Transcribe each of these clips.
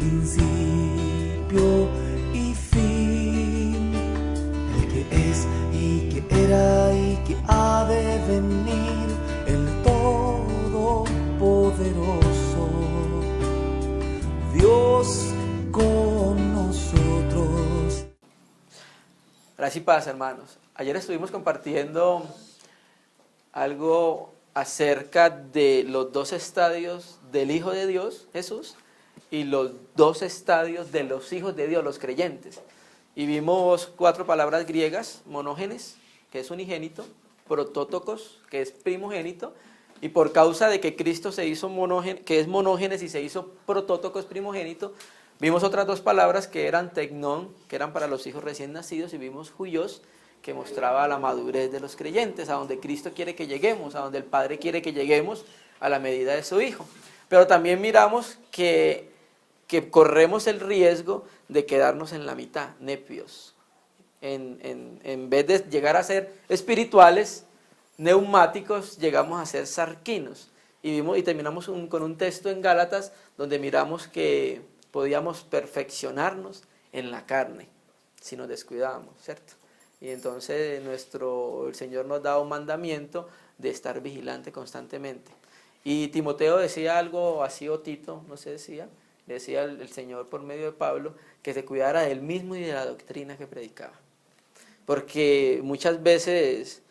principio y fin, el que es y que era y que ha de venir, el Todopoderoso, Dios con nosotros. Gracias y paz, hermanos. Ayer estuvimos compartiendo algo acerca de los dos estadios del Hijo de Dios, Jesús, y los dos estadios de los hijos de Dios, los creyentes. Y vimos 4 palabras griegas: monógenes, que es unigénito; protótocos, que es primogénito; y por causa de que Cristo se hizo que es monógenes y se hizo protótocos, primogénito, vimos otras 2 palabras que eran tecnón, que eran para los hijos recién nacidos, y vimos huios, que mostraba la madurez de los creyentes, a donde Cristo quiere que lleguemos, a donde el Padre quiere que lleguemos a la medida de su Hijo. Pero también miramos que corremos el riesgo de quedarnos en la mitad, nepios. En vez de llegar a ser espirituales, neumáticos, llegamos a ser sarquinos. Y terminamos con un texto en Gálatas donde miramos que podíamos perfeccionarnos en la carne si nos descuidábamos, ¿cierto? Y entonces el Señor nos da un mandamiento de estar vigilante constantemente. Y Timoteo decía algo así, o Tito, no sé, decía el Señor por medio de Pablo, que se cuidara de él mismo y de la doctrina que predicaba. Porque muchas veces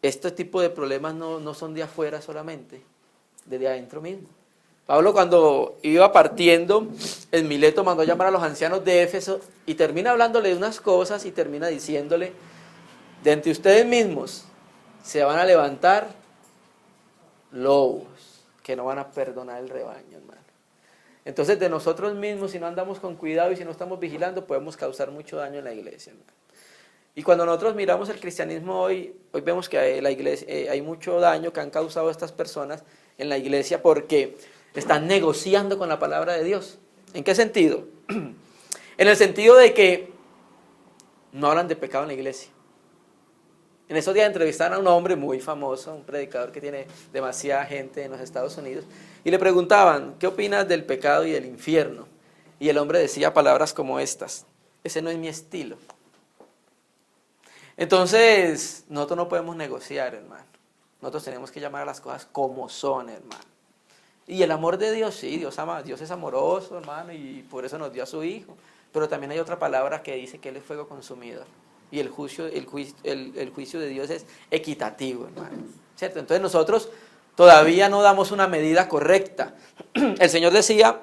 este tipo de problemas no son de afuera solamente, desde adentro mismo. Pablo, cuando iba partiendo, en Mileto mandó a llamar a los ancianos de Éfeso y termina hablándole de unas cosas y termina diciéndole: de entre ustedes mismos se van a levantar lobos que no van a perdonar el rebaño, hermano. Entonces, de nosotros mismos, si no andamos con cuidado y si no estamos vigilando, podemos causar mucho daño en la iglesia, hermano. Y cuando nosotros miramos el cristianismo hoy vemos que hay mucho daño que han causado estas personas en la iglesia porque están negociando con la palabra de Dios. ¿En qué sentido? En el sentido de que no hablan de pecado en la iglesia. En esos días entrevistaron a un hombre muy famoso, un predicador que tiene demasiada gente en los Estados Unidos, y le preguntaban: ¿qué opinas del pecado y del infierno? Y el hombre decía palabras como estas: ese no es mi estilo. Entonces, nosotros no podemos negociar, hermano. Nosotros tenemos que llamar a las cosas como son, hermano. Y el amor de Dios, sí, Dios es amoroso, hermano, y por eso nos dio a su Hijo. Pero también hay otra palabra que dice que Él es fuego consumidor. Y el juicio de Dios es equitativo, hermano, ¿cierto? Entonces nosotros todavía no damos una medida correcta. El Señor decía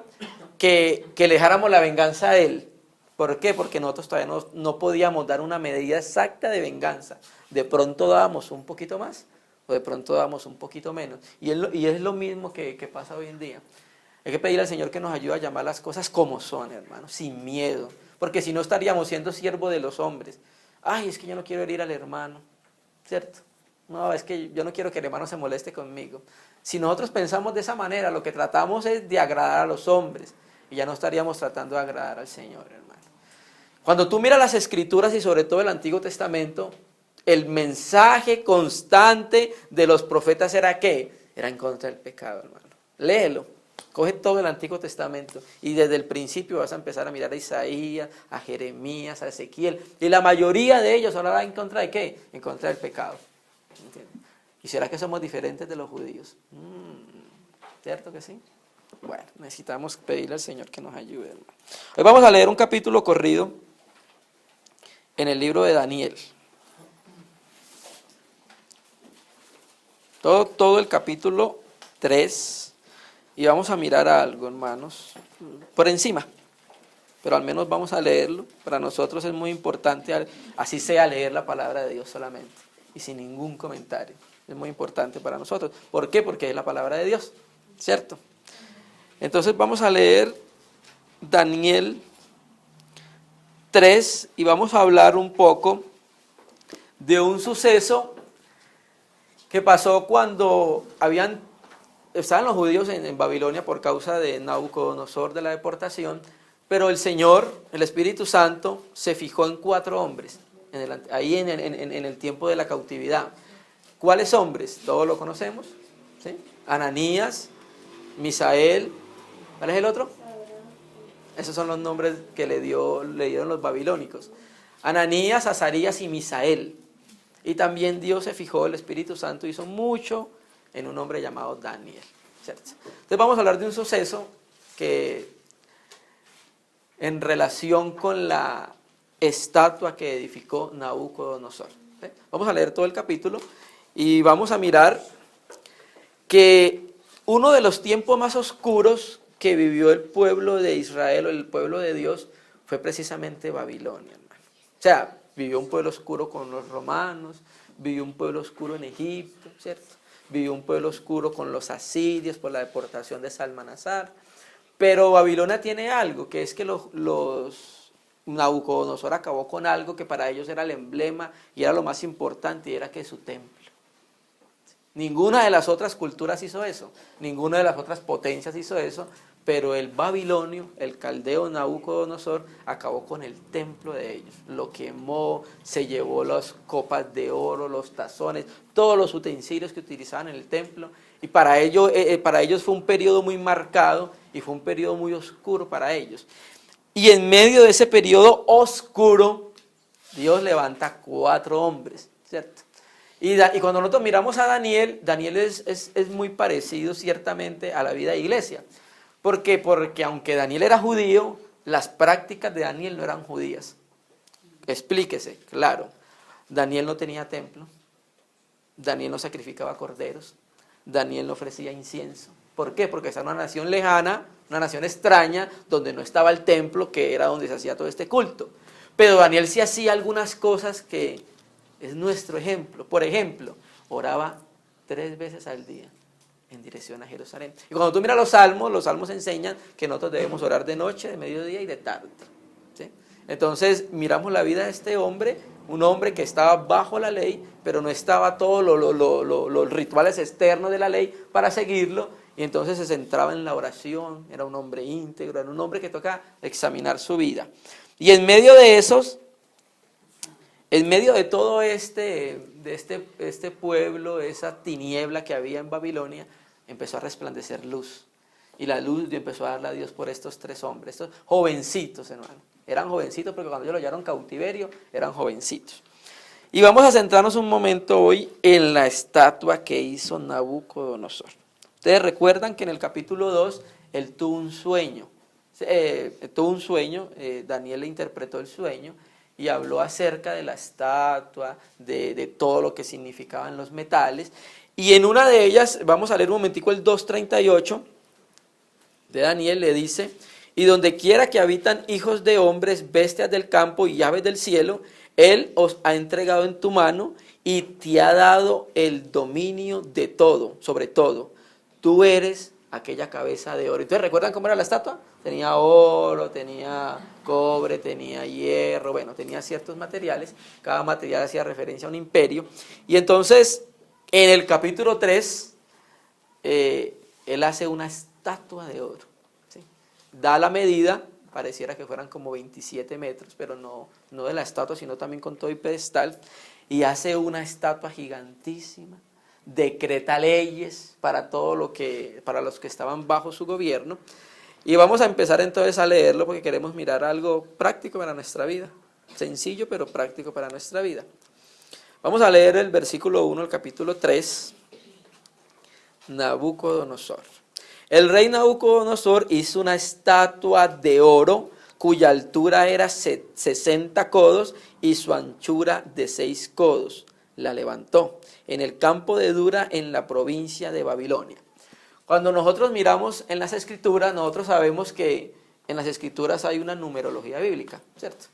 que le dejáramos la venganza a Él. ¿Por qué? Porque nosotros todavía no podíamos dar una medida exacta de venganza. De pronto dábamos un poquito más, o de pronto damos un poquito menos. Y es lo mismo que pasa hoy en día. Hay que pedir al Señor que nos ayude a llamar las cosas como son, hermano, sin miedo. Porque si no estaríamos siendo siervos de los hombres. Ay, es que yo no quiero herir al hermano, ¿cierto? No, es que yo no quiero que el hermano se moleste conmigo. Si nosotros pensamos de esa manera, lo que tratamos es de agradar a los hombres. Y ya no estaríamos tratando de agradar al Señor, hermano. Cuando tú miras las Escrituras y sobre todo el Antiguo Testamento, el mensaje constante de los profetas era ¿qué? Era en contra del pecado, hermano. Léelo, coge todo el Antiguo Testamento y desde el principio vas a empezar a mirar a Isaías, a Jeremías, a Ezequiel, y la mayoría de ellos hablará en contra de ¿qué? En contra del pecado. ¿Entiendes? ¿Y será que somos diferentes de los judíos? ¿Cierto que sí? Bueno, necesitamos pedirle al Señor que nos ayude, hermano. Hoy vamos a leer un capítulo corrido en el libro de Daniel. Todo el capítulo 3, y vamos a mirar algo, hermanos, por encima, pero al menos vamos a leerlo. Para nosotros es muy importante, así sea, leer la palabra de Dios solamente, y sin ningún comentario. Es muy importante para nosotros. ¿Por qué? Porque es la palabra de Dios, ¿cierto? Entonces vamos a leer Daniel 3, y vamos a hablar un poco de un suceso que pasó cuando estaban los judíos en Babilonia por causa de Nabucodonosor, de la deportación, pero el Señor, el Espíritu Santo, se fijó en 4 hombres, ahí en el tiempo de la cautividad. ¿Cuáles hombres? Todos lo conocemos, ¿sí? Ananías, Misael, ¿cuál es el otro? Esos son los nombres que le dieron los babilónicos. Ananías, Azarías y Misael. Y también Dios se fijó, el Espíritu Santo hizo mucho en un hombre llamado Daniel, ¿cierto? Entonces vamos a hablar de un suceso que en relación con la estatua que edificó Nabucodonosor. ¿Sí? Vamos a leer todo el capítulo y vamos a mirar que uno de los tiempos más oscuros que vivió el pueblo de Israel o el pueblo de Dios fue precisamente Babilonia, hermano. O sea, vivió un pueblo oscuro con los romanos, vivió un pueblo oscuro en Egipto, ¿cierto? Vivió un pueblo oscuro con los asirios por la deportación de Salmanasar. Pero Babilonia tiene algo, que es que Nabucodonosor acabó con algo que para ellos era el emblema y era lo más importante, y era que su templo. Ninguna de las otras culturas hizo eso, ninguna de las otras potencias hizo eso, pero el babilonio, el caldeo Nabucodonosor, acabó con el templo de ellos. Lo quemó, se llevó las copas de oro, los tazones, todos los utensilios que utilizaban en el templo. Y para ellos fue un periodo muy marcado y fue un periodo muy oscuro para ellos. Y en medio de ese periodo oscuro, Dios levanta 4 hombres, ¿cierto? Y cuando nosotros miramos a Daniel, Daniel es muy parecido ciertamente a la vida de iglesia. ¿Por qué? Porque aunque Daniel era judío, las prácticas de Daniel no eran judías. Explíquese, claro. Daniel no tenía templo, Daniel no sacrificaba corderos, Daniel no ofrecía incienso. ¿Por qué? Porque esa era una nación lejana, una nación extraña, donde no estaba el templo, que era donde se hacía todo este culto. Pero Daniel sí hacía algunas cosas que es nuestro ejemplo. Por ejemplo, oraba 3 veces al día en dirección a Jerusalén. Y cuando tú miras los salmos enseñan que nosotros debemos orar de noche, de mediodía y de tarde, ¿sí? Entonces miramos la vida de este hombre, un hombre que estaba bajo la ley, pero no estaba todos los rituales externos de la ley para seguirlo, y entonces se centraba en la oración, era un hombre íntegro, era un hombre que toca examinar su vida. Y en medio de esos, en medio de todo este pueblo, esa tiniebla que había en Babilonia, empezó a resplandecer luz. Y la luz empezó a darla a Dios por estos 3 hombres, estos jovencitos, hermano. Eran jovencitos porque cuando ellos lo llevaron cautiverio, eran jovencitos. Y vamos a centrarnos un momento hoy en la estatua que hizo Nabucodonosor. Ustedes recuerdan que en el capítulo 2, él tuvo un sueño. Daniel le interpretó el sueño y habló acerca de la estatua, de todo lo que significaban los metales. Y en una de ellas, vamos a leer un momentico el 2:38 de Daniel, le dice: y donde quiera que habitan hijos de hombres, bestias del campo y aves del cielo, él os ha entregado en tu mano y te ha dado el dominio de todo, sobre todo. Tú eres aquella cabeza de oro. Entonces, ¿recuerdan cómo era la estatua? Tenía oro, tenía cobre, tenía hierro, bueno, tenía ciertos materiales. Cada material hacía referencia a un imperio. Y entonces, en el capítulo 3, él hace una estatua de oro, ¿sí? Da la medida, pareciera que fueran como 27 metros, pero no de la estatua, sino también con todo el pedestal. Y hace una estatua gigantísima, decreta leyes para para los que estaban bajo su gobierno. Y vamos a empezar entonces a leerlo porque queremos mirar algo práctico para nuestra vida. Sencillo, pero práctico para nuestra vida. Vamos a leer el versículo 1 del capítulo 3. Nabucodonosor. El rey Nabucodonosor hizo una estatua de oro cuya altura era 60 codos y su anchura de 6 codos. La levantó en el campo de Dura, en la provincia de Babilonia. Cuando nosotros miramos en las escrituras, nosotros sabemos que en las escrituras hay una numerología bíblica, ¿cierto?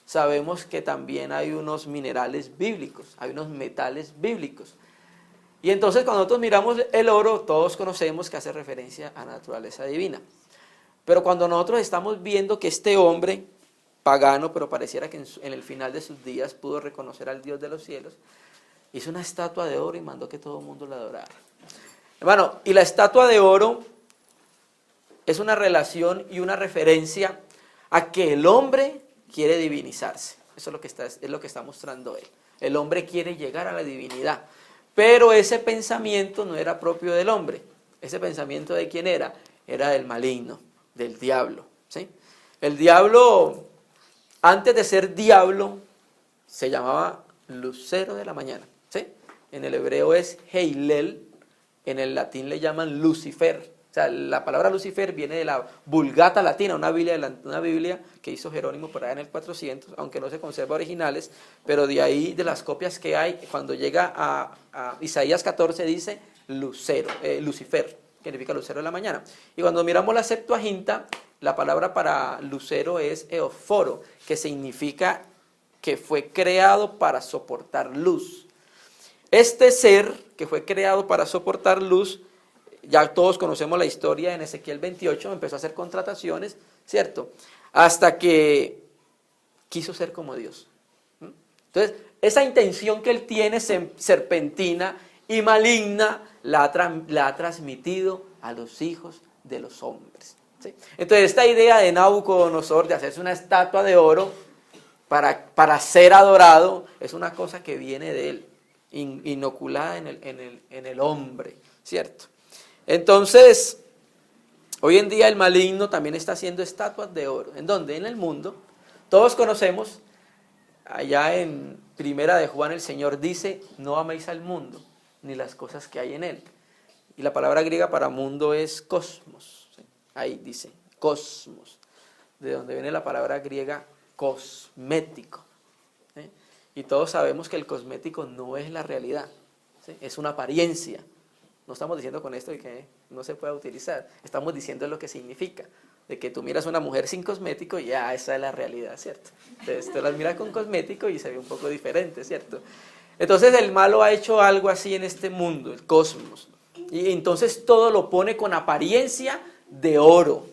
Sabemos que también hay unos minerales bíblicos, hay unos metales bíblicos. Y entonces cuando nosotros miramos el oro, todos conocemos que hace referencia a la naturaleza divina. Pero cuando nosotros estamos viendo que este hombre pagano, pero pareciera que en el final de sus días pudo reconocer al Dios de los cielos, hizo una estatua de oro y mandó que todo el mundo la adorara. Hermano, y la estatua de oro es una relación y una referencia a que el hombre quiere divinizarse. Eso es lo que está mostrando él. El hombre quiere llegar a la divinidad. Pero ese pensamiento no era propio del hombre. Ese pensamiento, ¿de quién era? Era del maligno, del diablo, ¿sí? El diablo, antes de ser diablo, se llamaba lucero de la mañana, ¿sí? En el hebreo es Heilel, en el latín le llaman Lucifer. O sea, la palabra Lucifer viene de la Vulgata latina, una Biblia que hizo Jerónimo por allá en el 400, aunque no se conserva originales, pero de ahí, de las copias que hay, cuando llega a Isaías 14 dice Lucifer, que significa lucero de la mañana. Y cuando miramos la Septuaginta, la palabra para lucero es eoforo, que significa que fue creado para soportar luz. Este ser que fue creado para soportar luz, ya todos conocemos la historia en Ezequiel 28, empezó a hacer contrataciones, ¿cierto? Hasta que quiso ser como Dios. Entonces, esa intención que él tiene serpentina y maligna la ha transmitido a los hijos de los hombres, ¿sí? Entonces, esta idea de Nabucodonosor de hacerse una estatua de oro para ser adorado es una cosa que viene de él, inoculada en el hombre, ¿cierto? Entonces, hoy en día el maligno también está haciendo estatuas de oro. ¿En dónde? En el mundo. Todos conocemos, allá en Primera de Juan el Señor dice, no améis al mundo, ni las cosas que hay en él. Y la palabra griega para mundo es cosmos, ¿sí? Ahí dice, cosmos, de donde viene la palabra griega cosmético, ¿sí? Y todos sabemos que el cosmético no es la realidad, ¿sí? Es una apariencia. No estamos diciendo con esto de que no se pueda utilizar, estamos diciendo lo que significa, de que tú miras a una mujer sin cosmético y ya esa es la realidad, ¿cierto? Entonces tú las miras con cosmético y se ve un poco diferente, ¿cierto? Entonces el malo ha hecho algo así en este mundo, el cosmos, y entonces todo lo pone con apariencia de oro,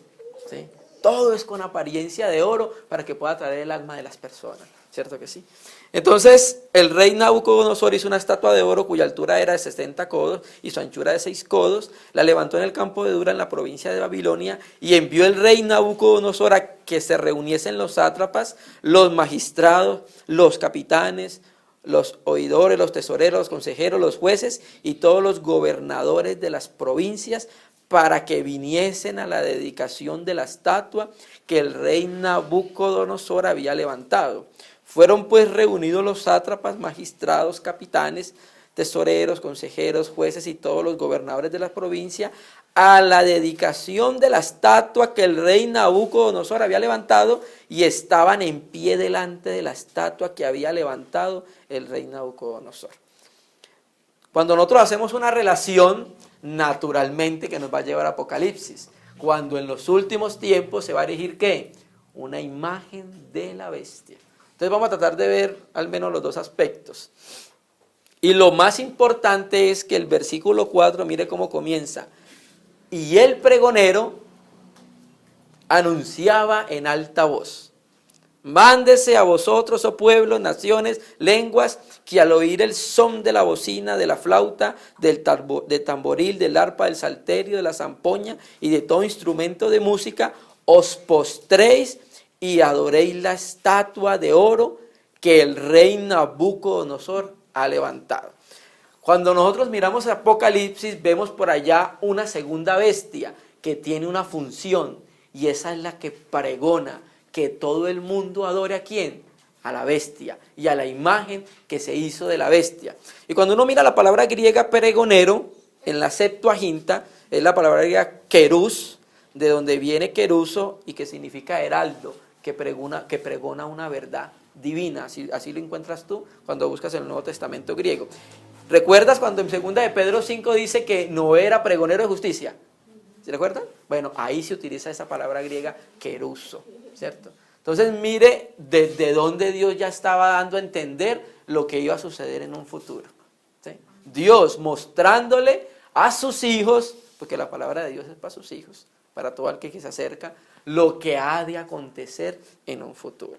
¿sí? Todo es con apariencia de oro para que pueda atraer el alma de las personas, ¿cierto que sí? Entonces el rey Nabucodonosor hizo una estatua de oro cuya altura era de 60 codos y su anchura de 6 codos, la levantó en el campo de Dura en la provincia de Babilonia y envió el rey Nabucodonosor a que se reuniesen los sátrapas, los magistrados, los capitanes, los oidores, los tesoreros, los consejeros, los jueces y todos los gobernadores de las provincias para que viniesen a la dedicación de la estatua que el rey Nabucodonosor había levantado. Fueron pues reunidos los sátrapas, magistrados, capitanes, tesoreros, consejeros, jueces y todos los gobernadores de la provincia a la dedicación de la estatua que el rey Nabucodonosor había levantado y estaban en pie delante de la estatua que había levantado el rey Nabucodonosor. Cuando nosotros hacemos una relación, naturalmente que nos va a llevar a Apocalipsis, cuando en los últimos tiempos se va a erigir ¿qué? Una imagen de la bestia. Entonces vamos a tratar de ver al menos los dos aspectos. Y lo más importante es que el versículo 4, mire cómo comienza. Y el pregonero anunciaba en alta voz: mándese a vosotros, oh pueblos, naciones, lenguas, que al oír el son de la bocina, de la flauta, del tamboril, del arpa, del salterio, de la zampoña y de todo instrumento de música, os postréis y adoréis la estatua de oro que el rey Nabucodonosor ha levantado. Cuando nosotros miramos Apocalipsis, vemos por allá una segunda bestia que tiene una función, y esa es la que pregona que todo el mundo adore ¿a quién? A la bestia y a la imagen que se hizo de la bestia. Y cuando uno mira la palabra griega pregonero, en la Septuaginta, es la palabra griega kerús, de donde viene keruso y que significa heraldo, que pregona una verdad divina. Así lo encuentras tú cuando buscas en el Nuevo Testamento griego. ¿Recuerdas cuando en 2 de Pedro 5 dice que no era pregonero de justicia? ¿Se recuerdan? Bueno, ahí se utiliza esa palabra griega keruso, ¿cierto? Entonces mire desde dónde Dios ya estaba dando a entender lo que iba a suceder en un futuro, ¿sí? Dios mostrándole a sus hijos, porque la palabra de Dios es para sus hijos, para todo el que se acerca, lo que ha de acontecer en un futuro.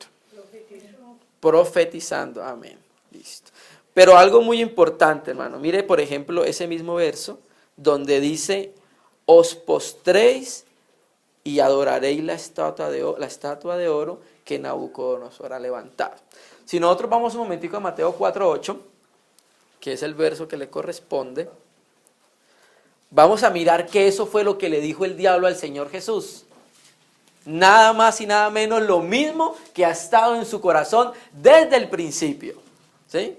Profetizando, amén. Listo. Pero algo muy importante, hermano, mire por ejemplo ese mismo verso donde dice: os postréis y adoraréis la estatua de oro que Nabucodonosor ha levantado. Si nosotros vamos un momentico a Mateo 4:8, que es el verso que le corresponde, vamos a mirar que eso fue lo que le dijo el diablo al Señor Jesús. Nada más y nada menos lo mismo que ha estado en su corazón desde el principio. ¿Sí?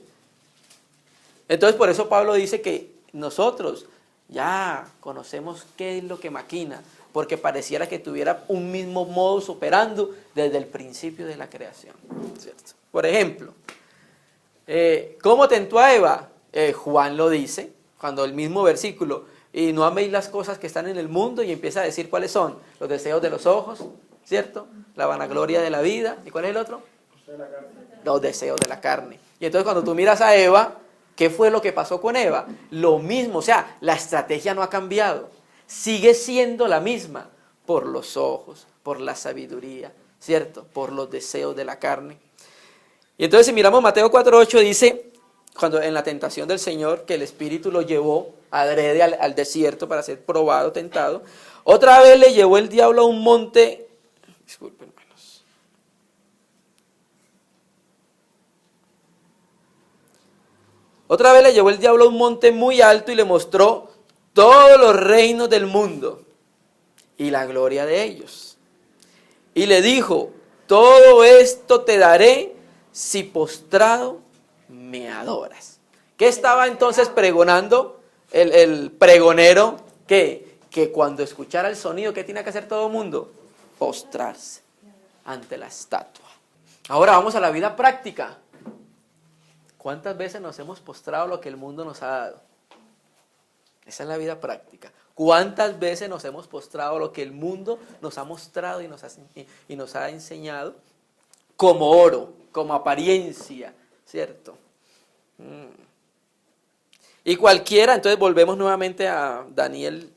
Entonces por eso Pablo dice que nosotros ya conocemos qué es lo que maquina, porque pareciera que tuviera un mismo modus operandi desde el principio de la creación. ¿Cierto? Por ejemplo, ¿cómo tentó a Eva? Juan lo dice, cuando el mismo versículo, y no améis las cosas que están en el mundo, y empieza a decir cuáles son: los deseos de los ojos, ¿cierto? La vanagloria de la vida, ¿y cuál es el otro? Los deseos de la carne. Y entonces cuando tú miras a Eva, ¿qué fue lo que pasó con Eva? Lo mismo, o sea, la estrategia no ha cambiado, sigue siendo la misma, por los ojos, por la sabiduría, ¿cierto? Por los deseos de la carne. Y entonces si miramos Mateo 4:8 dice, cuando en la tentación del Señor, que el Espíritu lo llevó adrede al desierto para ser probado, tentado, otra vez le llevó el diablo a un monte, disculpen hermanos, otra vez le llevó el diablo a un monte muy alto y le mostró todos los reinos del mundo y la gloria de ellos. Y le dijo, todo esto te daré si postrado me adoras. ¿Qué estaba entonces pregonando el pregonero? Que cuando escuchara el sonido, ¿qué tiene que hacer todo el mundo? Postrarse ante la estatua. Ahora vamos a la vida práctica. ¿Cuántas veces nos hemos postrado lo que el mundo nos ha dado? Esa es la vida práctica. ¿Cuántas veces nos hemos postrado lo que el mundo nos ha mostrado y nos ha enseñado como oro, como apariencia, ¿cierto? Y cualquiera, entonces volvemos nuevamente a Daniel,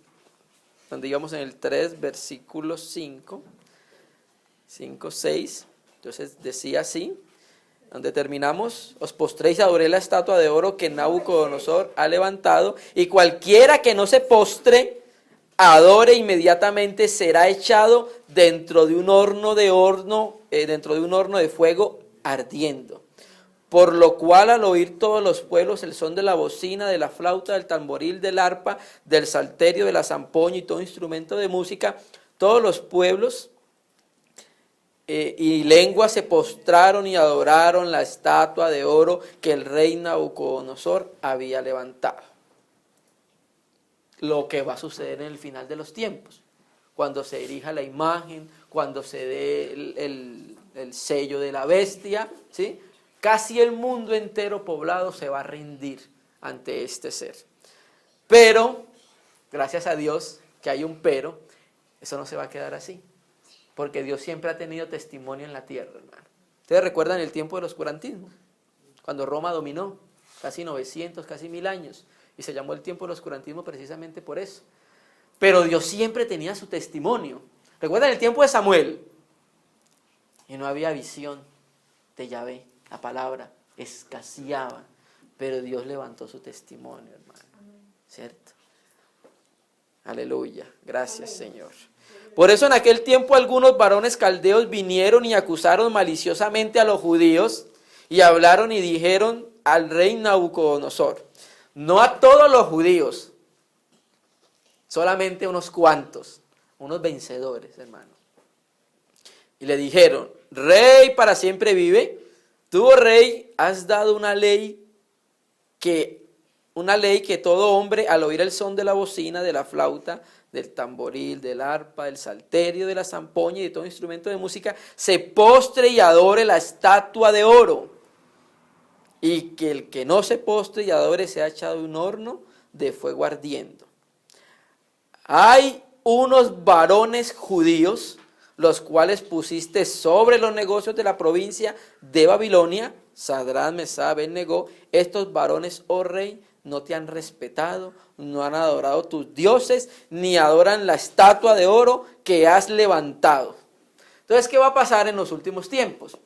donde íbamos en el 3, versículo 5, 6, entonces decía así, donde terminamos, os postréis y adoré la estatua de oro que Nabucodonosor ha levantado, y cualquiera que no se postre, adore inmediatamente, será echado dentro de un horno de fuego ardiendo. Por lo cual al oír todos los pueblos el son de la bocina, de la flauta, del tamboril, del arpa, del salterio, de la zampoña y todo instrumento de música, todos los pueblos y lenguas se postraron y adoraron la estatua de oro que el rey Nabucodonosor había levantado. Lo que va a suceder en el final de los tiempos, cuando se erija la imagen, cuando se dé el sello de la bestia, ¿sí? Casi el mundo entero poblado se va a rendir ante este ser. Pero, gracias a Dios, que hay un pero, eso no se va a quedar así. Porque Dios siempre ha tenido testimonio en la tierra, hermano. Ustedes recuerdan el tiempo del oscurantismo, cuando Roma dominó, casi 900, casi 1000 años, y se llamó el tiempo del oscurantismo precisamente por eso. Pero Dios siempre tenía su testimonio. ¿Recuerdan el tiempo de Samuel? Y no había visión de Yahvé, la palabra escaseaba, pero Dios levantó su testimonio, hermano. ¿Cierto? Aleluya, gracias Señor. Por eso en aquel tiempo algunos varones caldeos vinieron y acusaron maliciosamente a los judíos y hablaron y dijeron al rey Nabucodonosor, no a todos los judíos, solamente unos cuantos, unos vencedores, hermano. Y le dijeron, rey para siempre vive, tú, oh rey, has dado una ley que todo hombre al oír el son de la bocina, de la flauta, del tamboril, del arpa, del salterio, de la zampoña y de todo instrumento de música, se postre y adore la estatua de oro. Y que el que no se postre y adore sea echado en un horno de fuego ardiendo. Hay unos varones judíos, los cuales pusiste sobre los negocios de la provincia de Babilonia, Sadrach, Mesach, Abed-Negó, estos varones, oh rey, no te han respetado, no han adorado tus dioses, ni adoran la estatua de oro que has levantado. Entonces, ¿qué va a pasar en los últimos tiempos?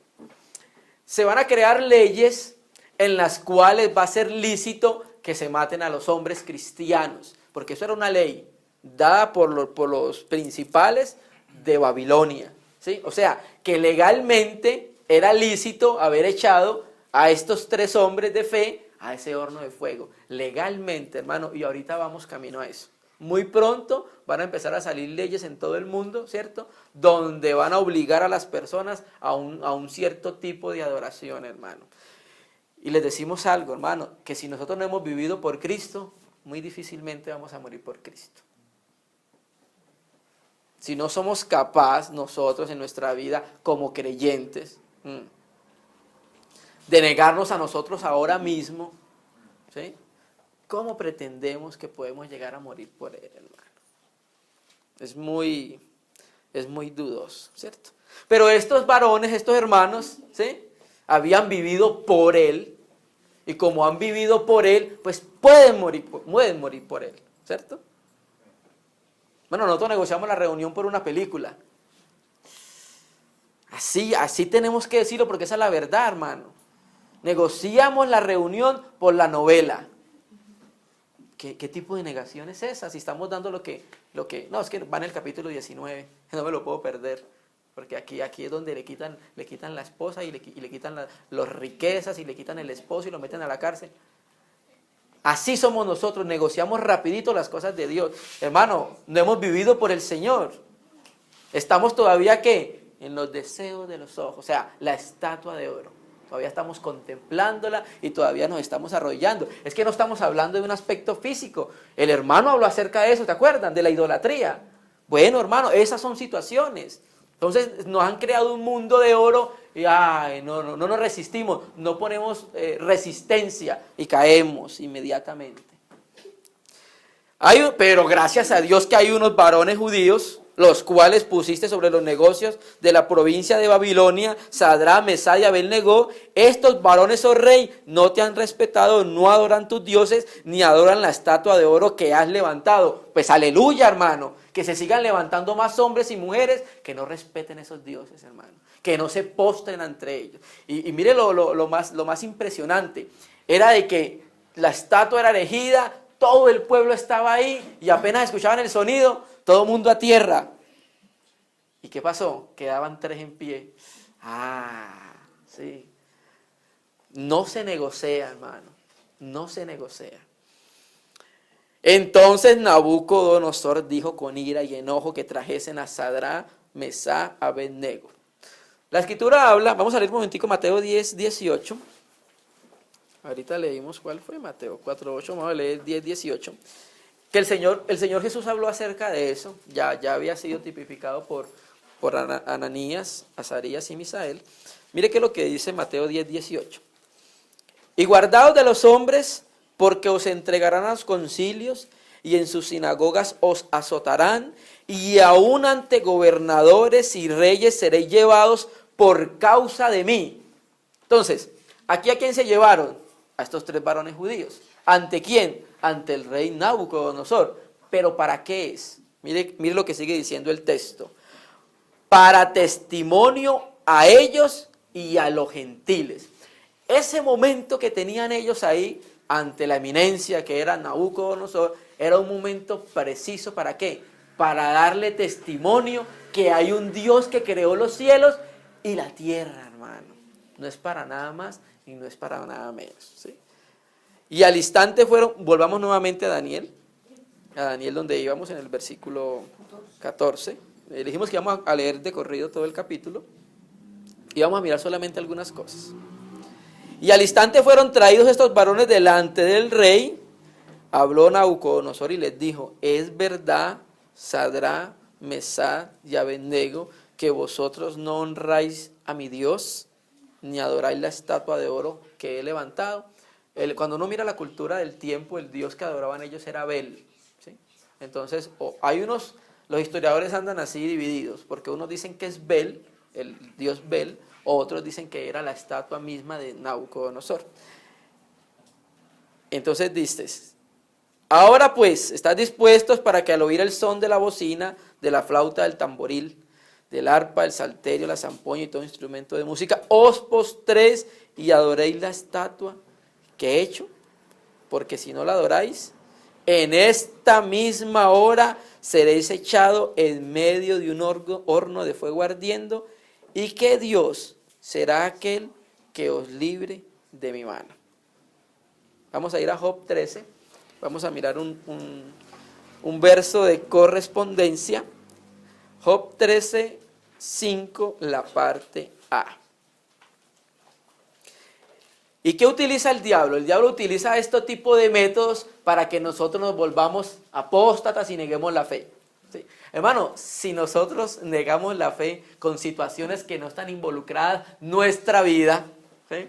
Se van a crear leyes en las cuales va a ser lícito que se maten a los hombres cristianos, porque eso era una ley dada por los principales de Babilonia, ¿sí? O sea, que legalmente era lícito haber echado a estos 3 hombres de fe a ese horno de fuego, legalmente, hermano, y ahorita vamos camino a eso. Muy pronto van a empezar a salir leyes en todo el mundo, ¿cierto? Donde van a obligar a las personas a un cierto tipo de adoración, hermano. Y les decimos algo, hermano, que si nosotros no hemos vivido por Cristo, muy difícilmente vamos a morir por Cristo. Si no somos capaces nosotros en nuestra vida como creyentes de negarnos a nosotros ahora mismo, ¿sí? ¿Cómo pretendemos que podemos llegar a morir por Él, hermano? Es muy dudoso, ¿cierto? Pero estos varones, estos hermanos, ¿sí? Habían vivido por Él, y como han vivido por Él, pues pueden morir por Él, ¿cierto? Bueno, nosotros negociamos la reunión por una película. Así tenemos que decirlo porque esa es la verdad, hermano. Negociamos la reunión por la novela. ¿Qué tipo de negación es esa? Si estamos dando lo que... No, es que va en el capítulo 19, no me lo puedo perder. Porque aquí es donde le quitan la esposa y le quitan las riquezas y le quitan el esposo y lo meten a la cárcel. Así somos nosotros, negociamos rapidito las cosas de Dios. Hermano, no hemos vivido por el Señor. Estamos todavía, ¿qué? En los deseos de los ojos, o sea, la estatua de oro. Todavía estamos contemplándola y todavía nos estamos arrollando. Es que no estamos hablando de un aspecto físico. El hermano habló acerca de eso, ¿te acuerdan? De la idolatría. Bueno, hermano, esas son situaciones. Entonces nos han creado un mundo de oro y no nos resistimos, no ponemos resistencia y caemos inmediatamente. Pero gracias a Dios que hay unos varones judíos, los cuales pusiste sobre los negocios de la provincia de Babilonia, Sadrach, Mesach y Abed-Negó. Estos varones, oh rey, no te han respetado, no adoran tus dioses, ni adoran la estatua de oro que has levantado. Pues aleluya, hermano, que se sigan levantando más hombres y mujeres que no respeten esos dioses, hermano, que no se postren ante ellos. Y mire lo más impresionante, era de que la estatua era erigida, todo el pueblo estaba ahí y apenas escuchaban el sonido, todo el mundo a tierra. ¿Y qué pasó? Quedaban 3 en pie. Sí. No se negocia, hermano. No se negocia. Entonces Nabucodonosor dijo con ira y enojo que trajesen a Sadrach, Mesach, Abed-Negó. La escritura habla, vamos a leer un momentico Mateo 10, 18. Ahorita leímos cuál fue, Mateo 4, 8, vamos a leer 10, 18. Que el Señor Jesús habló acerca de eso, ya había sido tipificado por Ananías, Azarías y Misael. Mire qué es lo que dice Mateo 10, 18. Y guardaos de los hombres, porque os entregarán a los concilios, y en sus sinagogas os azotarán, y aún ante gobernadores y reyes seréis llevados por causa de mí. Entonces, ¿aquí a quién se llevaron? A estos 3 varones judíos. ¿Ante quién? Ante el rey Nabucodonosor. ¿Pero para qué es? Mire lo que sigue diciendo el texto. Para testimonio a ellos y a los gentiles. Ese momento que tenían ellos ahí, ante la eminencia que era Nabucodonosor, era un momento preciso, ¿para qué? Para darle testimonio que hay un Dios que creó los cielos y la tierra, hermano. No es para nada más y no es para nada menos, ¿sí? Y al instante volvamos nuevamente a Daniel donde íbamos en el versículo 14. Dijimos que íbamos a leer de corrido todo el capítulo y vamos a mirar solamente algunas cosas. Y al instante fueron traídos estos varones delante del rey. Habló Nabucodonosor y les dijo: es verdad, Sadrach, Mesach y Abed-Negó, que vosotros no honráis a mi Dios, ni adoráis la estatua de oro que he levantado. Cuando uno mira la cultura del tiempo, el dios que adoraban ellos era Bel, ¿sí? Entonces, los historiadores andan así divididos, porque unos dicen que es Bel, el dios Bel, otros dicen que era la estatua misma de Nabucodonosor. Entonces dices: ahora pues, ¿estás dispuestos para que al oír el son de la bocina, de la flauta, del tamboril, del arpa, el salterio, la zampoña y todo instrumento de música, os postréis y adoréis la estatua que he hecho? Porque si no la adoráis, en esta misma hora seréis echados en medio de un horno de fuego ardiendo, y que Dios será aquel que os libre de mi mano. Vamos a ir a Job 13, vamos a mirar un un verso de correspondencia. Job 13:5, la parte A. ¿Y qué utiliza el diablo? El diablo utiliza este tipo de métodos para que nosotros nos volvamos apóstatas y neguemos la fe. ¿Sí? Hermano, si nosotros negamos la fe con situaciones que no están involucradas nuestra vida, ¿sí?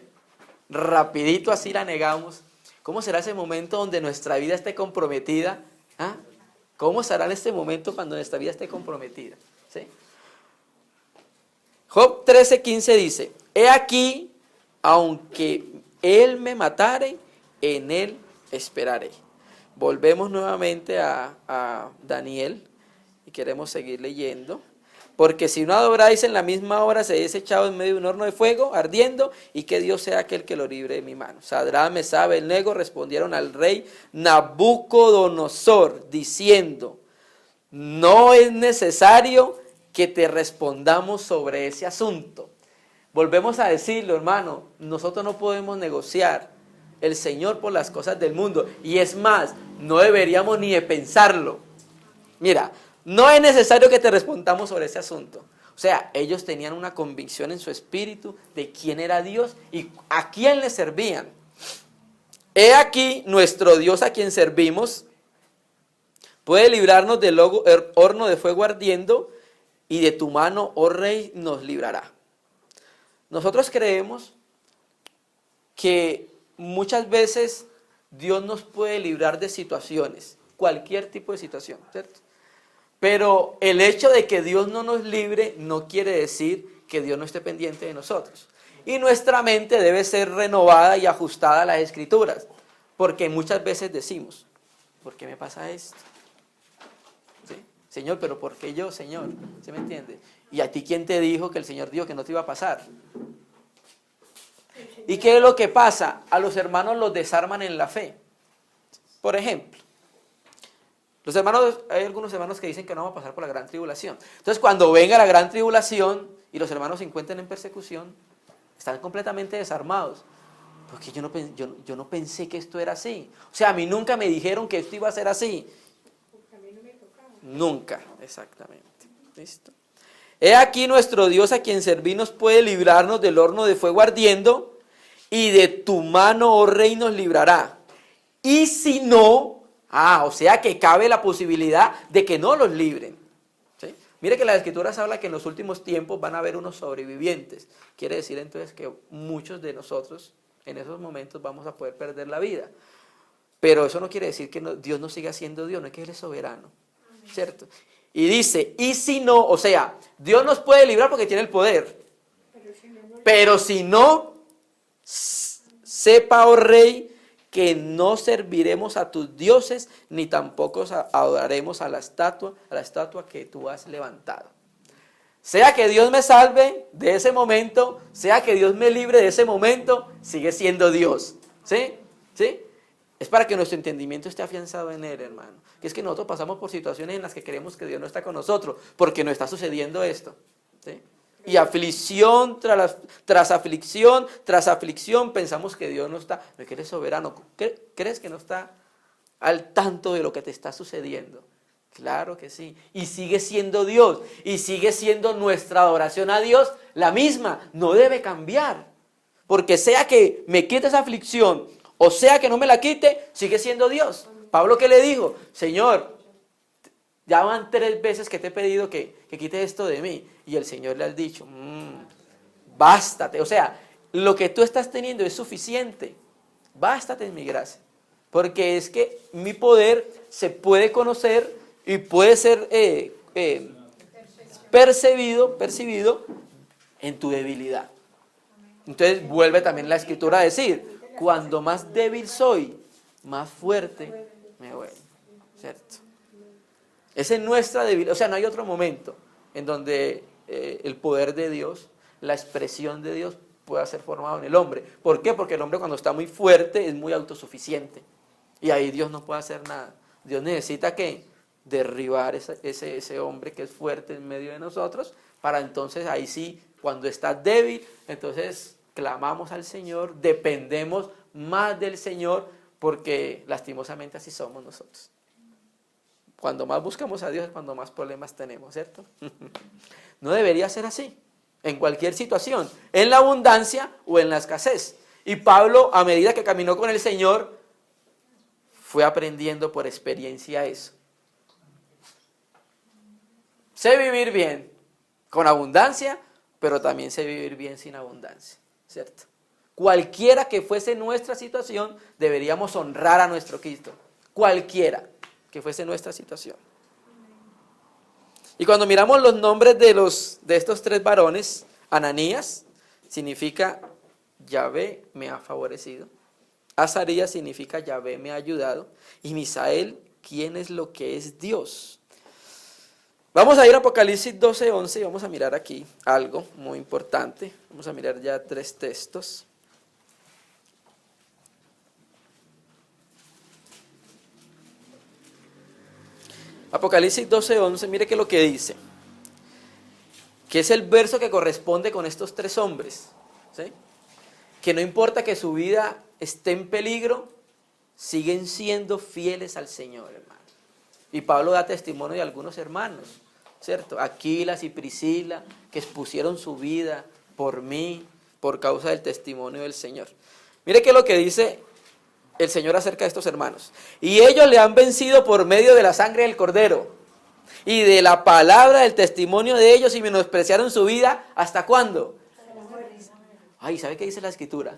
Rapidito así la negamos, ¿cómo será ese momento donde nuestra vida esté comprometida? ¿Ah? ¿Cómo será en este momento cuando nuestra vida esté comprometida? ¿Sí? Job 13:15 dice, he aquí, aunque él me matare, en él esperaré. Volvemos nuevamente a Daniel y queremos seguir leyendo. Porque si no adoráis en la misma hora, seréis echados en medio de un horno de fuego ardiendo, y que Dios sea aquel que lo libre de mi mano. Sadrach, Mesach, Abed-nego respondieron al rey Nabucodonosor, diciendo, no es necesario que te respondamos sobre ese asunto. Volvemos a decirlo, hermano, nosotros no podemos negociar el Señor por las cosas del mundo. Y es más, no deberíamos ni de pensarlo. Mira, no es necesario que te respondamos sobre ese asunto. O sea, ellos tenían una convicción en su espíritu de quién era Dios y a quién le servían. He aquí nuestro Dios a quien servimos puede librarnos del horno de fuego ardiendo, y de tu mano, oh rey, nos librará. Nosotros creemos que muchas veces Dios nos puede librar de situaciones, cualquier tipo de situación, ¿cierto? Pero el hecho de que Dios no nos libre no quiere decir que Dios no esté pendiente de nosotros. Y nuestra mente debe ser renovada y ajustada a las Escrituras, porque muchas veces decimos, ¿por qué me pasa esto? ¿Sí? Señor, pero ¿por qué yo, Señor? ¿Sí me entiende? ¿Y a ti quién te dijo que el Señor dijo que no te iba a pasar? ¿Y qué es lo que pasa? A los hermanos los desarman en la fe. Por ejemplo, hay algunos hermanos que dicen que no vamos a pasar por la gran tribulación. Entonces, cuando venga la gran tribulación y los hermanos se encuentren en persecución, están completamente desarmados. Porque yo no pensé que esto era así. O sea, a mí nunca me dijeron que esto iba a ser así. Porque a mí no me tocaba. Nunca, exactamente. ¿Listo? He aquí nuestro Dios a quien servimos puede librarnos del horno de fuego ardiendo, y de tu mano, oh rey, nos librará. Y si no, o sea que cabe la posibilidad de que no los libren. ¿Sí? Mire que las Escrituras habla que en los últimos tiempos van a haber unos sobrevivientes. Quiere decir entonces que muchos de nosotros en esos momentos vamos a poder perder la vida. Pero eso no quiere decir que Dios no siga siendo Dios, no es que Él es soberano. ¿Cierto? Y dice, y si no, o sea, Dios nos puede librar porque tiene el poder. Pero si no, sepa, oh rey, que no serviremos a tus dioses, ni tampoco adoraremos a la estatua que tú has levantado. Sea que Dios me salve de ese momento, sea que Dios me libre de ese momento, sigue siendo Dios. ¿Sí? ¿Sí? Es para que nuestro entendimiento esté afianzado en Él, hermano. Que es que nosotros pasamos por situaciones en las que creemos que Dios no está con nosotros, porque no está sucediendo esto. ¿Sí? Y aflicción tras aflicción, tras aflicción, pensamos que Dios no está, no es que Él es soberano. ¿Crees que no está al tanto de lo que te está sucediendo? Claro que sí. Y sigue siendo Dios, y sigue siendo nuestra adoración a Dios la misma, no debe cambiar. Porque sea que me quite esa aflicción, o sea que no me la quite, sigue siendo Dios. Pablo, ¿qué le dijo? Señor, ya van 3 veces que te he pedido que quites esto de mí. Y el Señor le ha dicho, bástate. O sea, lo que tú estás teniendo es suficiente. Bástate en mi gracia. Porque es que mi poder se puede conocer y puede ser percibido en tu debilidad. Entonces vuelve también la Escritura a decir, cuando más débil soy, más fuerte me vuelvo. ¿Cierto? Esa es nuestra debilidad. O sea, no hay otro momento en donde el poder de Dios, la expresión de Dios pueda ser formado en el hombre. ¿Por qué? Porque el hombre cuando está muy fuerte es muy autosuficiente. Y ahí Dios no puede hacer nada. Dios necesita que derribar ese hombre que es fuerte en medio de nosotros, para entonces ahí sí, cuando está débil, entonces clamamos al Señor, dependemos más del Señor, porque lastimosamente así somos nosotros. Cuando más buscamos a Dios es cuando más problemas tenemos, ¿cierto? No debería ser así, en cualquier situación, en la abundancia o en la escasez. Y Pablo, a medida que caminó con el Señor, fue aprendiendo por experiencia eso. Sé vivir bien con abundancia, pero también sé vivir bien sin abundancia, ¿cierto? Cualquiera que fuese nuestra situación, deberíamos honrar a nuestro Cristo. Cualquiera que fuese nuestra situación. Y cuando miramos los nombres de estos tres varones, Ananías significa Yahvé me ha favorecido. Azarías significa Yahvé me ha ayudado. Y Misael, ¿quién es lo que es Dios? Vamos a ir a Apocalipsis 12:11 y vamos a mirar aquí algo muy importante. Vamos a mirar ya 3 textos. Apocalipsis 12:11, mire que lo que dice, que es el verso que corresponde con estos 3 hombres, ¿sí? Que no importa que su vida esté en peligro, siguen siendo fieles al Señor, hermano. Y Pablo da testimonio de algunos hermanos, ¿cierto? Aquilas y Priscila, que expusieron su vida por mí, por causa del testimonio del Señor. Mire que lo que dice el Señor acerca de estos hermanos. Y ellos le han vencido por medio de la sangre del Cordero y de la palabra del testimonio de ellos, y menospreciaron su vida. ¿Hasta cuándo? Ay, ¿sabe qué dice la Escritura?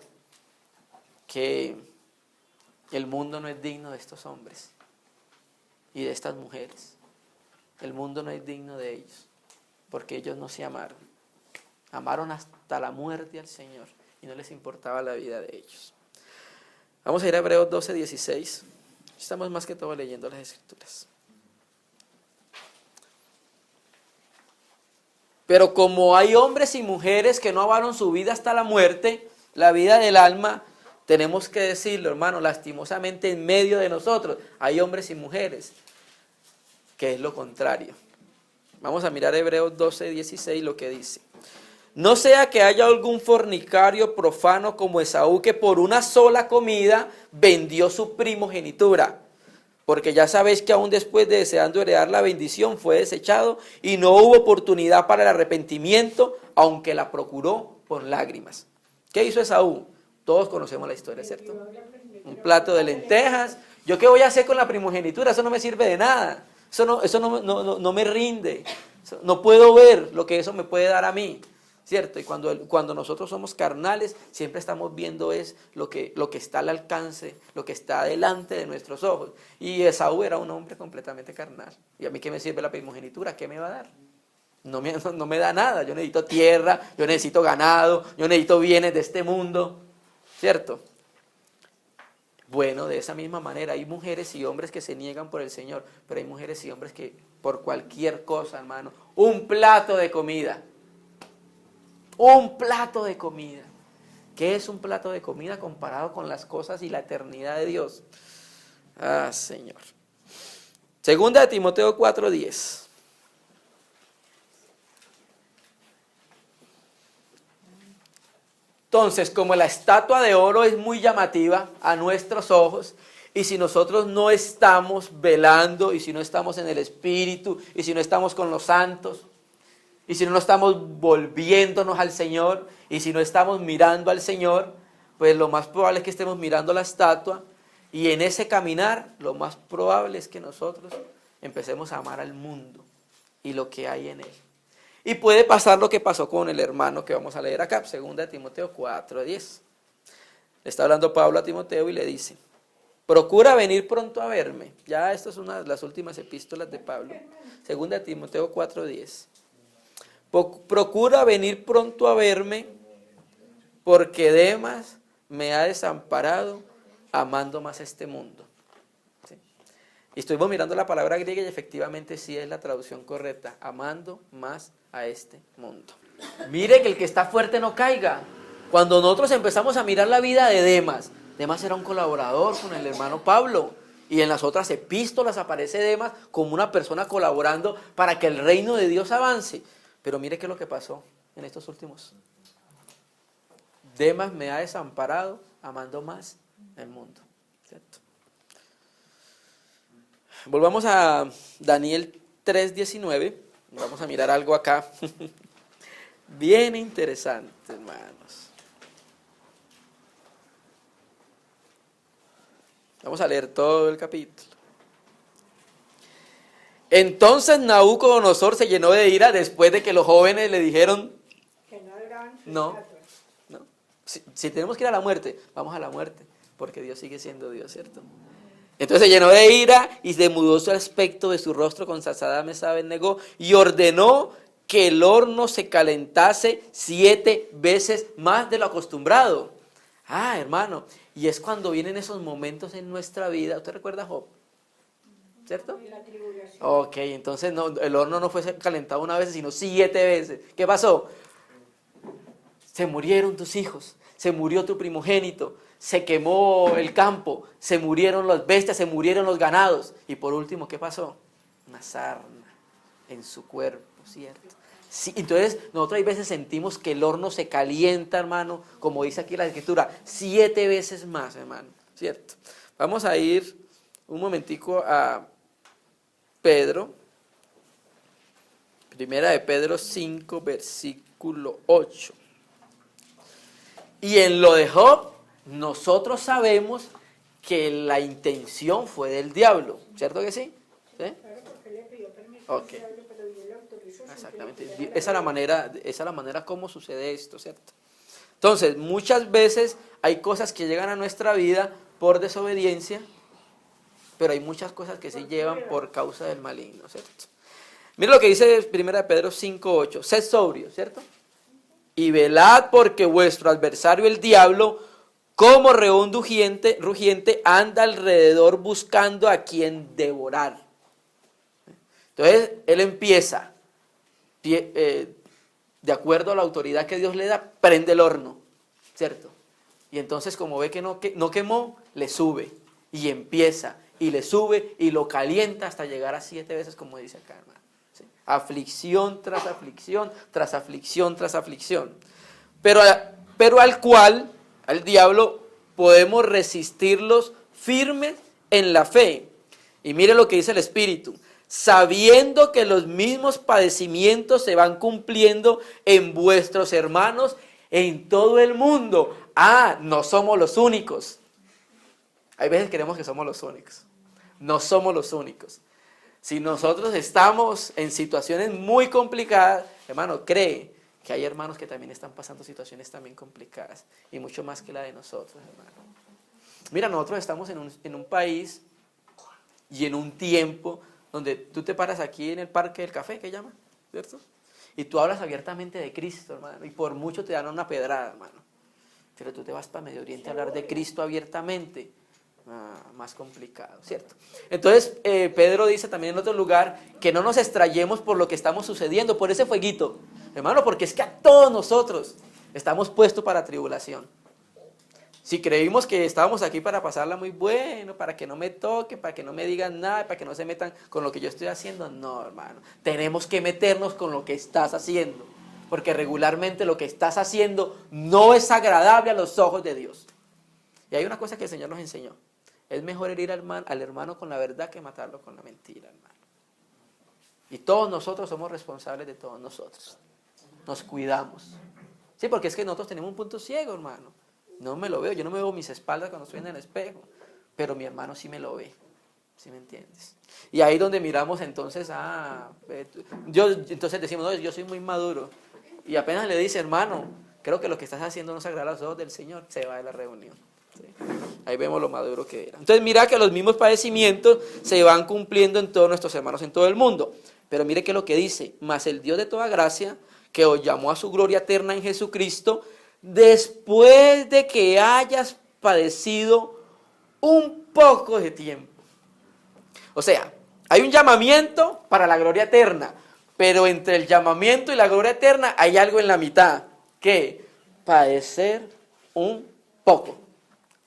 Que el mundo no es digno de estos hombres y de estas mujeres. El mundo no es digno de ellos, porque ellos no se amaron. Amaron hasta la muerte al Señor y no les importaba la vida de ellos. Vamos a ir a Hebreos 12:16. Estamos más que todo leyendo las Escrituras. Pero como hay hombres y mujeres que no amaron su vida hasta la muerte, la vida del alma, tenemos que decirlo, hermano, lastimosamente en medio de nosotros hay hombres y mujeres que es lo contrario. Vamos a mirar Hebreos 12:16, lo que dice. No sea que haya algún fornicario profano como Esaú, que por una sola comida vendió su primogenitura. Porque ya sabéis que aún después de deseando heredar la bendición fue desechado y no hubo oportunidad para el arrepentimiento, aunque la procuró por lágrimas. ¿Qué hizo Esaú? Todos conocemos la historia, ¿cierto? Un plato de lentejas. ¿Yo qué voy a hacer con la primogenitura? Eso no me sirve de nada. Eso no me rinde. No puedo ver lo que eso me puede dar a mí, ¿cierto? Y cuando nosotros somos carnales, siempre estamos viendo es lo que está al alcance, lo que está delante de nuestros ojos. Y Esaú era un hombre completamente carnal. ¿Y a mí qué me sirve la primogenitura? ¿Qué me va a dar? No me da nada. Yo necesito tierra, yo necesito ganado, yo necesito bienes de este mundo, ¿cierto? Bueno, de esa misma manera hay mujeres y hombres que se niegan por el Señor, pero hay mujeres y hombres que por cualquier cosa, hermano, un plato de comida. Un plato de comida. ¿Qué es un plato de comida comparado con las cosas y la eternidad de Dios? Ah, Señor. Segunda de Timoteo 4:10. Entonces, como la estatua de oro es muy llamativa a nuestros ojos, y si nosotros no estamos velando, y si no estamos en el Espíritu, y si no estamos con los santos, y si no estamos volviéndonos al Señor, y si no estamos mirando al Señor, pues lo más probable es que estemos mirando la estatua, y en ese caminar, lo más probable es que nosotros empecemos a amar al mundo y lo que hay en él. Y puede pasar lo que pasó con el hermano que vamos a leer acá, 2 de Timoteo 4:10. Le está hablando Pablo a Timoteo y le dice, procura venir pronto a verme. Ya esta es una de las últimas epístolas de Pablo. 2 de Timoteo 4:10. Procura venir pronto a verme, porque Demas me ha desamparado amando más este mundo. ¿Sí? Y estuvimos mirando la palabra griega y efectivamente sí es la traducción correcta, amando más a este mundo. Mire que el que está fuerte no caiga. Cuando nosotros empezamos a mirar la vida de Demas, Demas era un colaborador con el hermano Pablo, y en las otras epístolas aparece Demas como una persona colaborando para que el reino de Dios avance. Pero mire qué es lo que pasó en estos últimos. Demas me ha desamparado amando más el mundo, ¿cierto? Volvamos a Daniel 3:19. Vamos a mirar algo acá. Bien interesante, hermanos. Vamos a leer todo el capítulo. Entonces Nabucodonosor se llenó de ira después de que los jóvenes le dijeron, Que no adoraban sus no, estatuas. no, si tenemos que ir a la muerte, vamos a la muerte, porque Dios sigue siendo Dios, ¿cierto? Entonces se llenó de ira y demudó su aspecto de su rostro con Sadrach, Mesach y Abed-nego y ordenó que el horno se calentase 7 veces más de lo acostumbrado. Ah, hermano, y es cuando vienen esos momentos en nuestra vida. ¿Usted recuerda a Job? ¿Cierto? Y la tribulación. Ok, entonces no, el horno no fue calentado una vez, sino 7 veces. ¿Qué pasó? Se murieron tus hijos, se murió tu primogénito, se quemó el campo, se murieron las bestias, se murieron los ganados. Y por último, ¿qué pasó? Una sarna en su cuerpo, ¿cierto? Sí, entonces nosotros hay veces sentimos que el horno se calienta, hermano, como dice aquí la Escritura, 7 veces más, hermano, ¿cierto? Vamos a ir un momentico a Pedro, primera de Pedro 5, versículo 8. Y en lo de Job, nosotros sabemos que la intención fue del diablo, ¿cierto que sí? ¿Sí? Claro, porque le pidió permiso Ok. al diablo, pero Dios le autorizó. sin Exactamente, que le esa es la manera como sucede esto, ¿cierto? Entonces, muchas veces hay cosas que llegan a nuestra vida por desobediencia, pero hay muchas cosas que se llevan por causa del maligno, ¿cierto? Mira lo que dice 1 Pedro 5:8, sed sobrio, ¿cierto? Y velad porque vuestro adversario el diablo, como león rugiente, anda alrededor buscando a quien devorar. Entonces, él empieza, de acuerdo a la autoridad que Dios le da, prende el horno, ¿cierto? Y entonces, como ve que no quemó, le sube, y empieza, y le sube, y lo calienta hasta llegar a 7 veces, como dice acá, hermano. ¿Sí? Aflicción tras aflicción, tras aflicción, tras aflicción. Pero al diablo, podemos resistirlos firmes en la fe. Y mire lo que dice el Espíritu. Sabiendo que los mismos padecimientos se van cumpliendo en vuestros hermanos en todo el mundo. Ah, no somos los únicos. Hay veces creemos que somos los únicos. No somos los únicos. Si nosotros estamos en situaciones muy complicadas, hermano, cree que hay hermanos que también están pasando situaciones también complicadas y mucho más que la de nosotros, hermano. Mira, nosotros estamos en un país y en un tiempo donde tú te paras aquí en el Parque del Café, ¿qué llama? ¿Cierto? Y tú hablas abiertamente de Cristo, hermano, y por mucho te dan una pedrada, hermano. Pero tú te vas para Medio Oriente a hablar de Cristo abiertamente. Más complicado, ¿cierto? Entonces, Pedro dice también en otro lugar que no nos extrayemos por lo que estamos sucediendo, por ese fueguito, hermano, porque es que a todos nosotros estamos puestos para tribulación. Si creímos que estábamos aquí para pasarla muy bueno, para que no me toquen, para que no me digan nada, para que no se metan con lo que yo estoy haciendo, no, hermano, tenemos que meternos con lo que estás haciendo, porque regularmente lo que estás haciendo no es agradable a los ojos de Dios. Y hay una cosa que el Señor nos enseñó. Es mejor herir al hermano con la verdad que matarlo con la mentira, hermano. Y todos nosotros somos responsables de todos nosotros. Nos cuidamos. Sí, porque es que nosotros tenemos un punto ciego, hermano. No me lo veo, yo no me veo mis espaldas cuando estoy en el espejo. Pero mi hermano sí me lo ve. ¿Sí me entiendes? Y ahí donde miramos entonces, entonces decimos, no, yo soy muy maduro. Y apenas le dice, hermano, creo que lo que estás haciendo no se agrada a los ojos del Señor, se va de la reunión. ¿Sí? Ahí vemos lo maduro que era. Entonces mira que los mismos padecimientos se van cumpliendo en todos nuestros hermanos en todo el mundo. Pero mire que lo que dice, mas el Dios de toda gracia, que os llamó a su gloria eterna en Jesucristo, después de que hayas padecido un poco de tiempo. O sea, hay un llamamiento para la gloria eterna, pero entre el llamamiento y la gloria eterna hay algo en la mitad, que padecer un poco.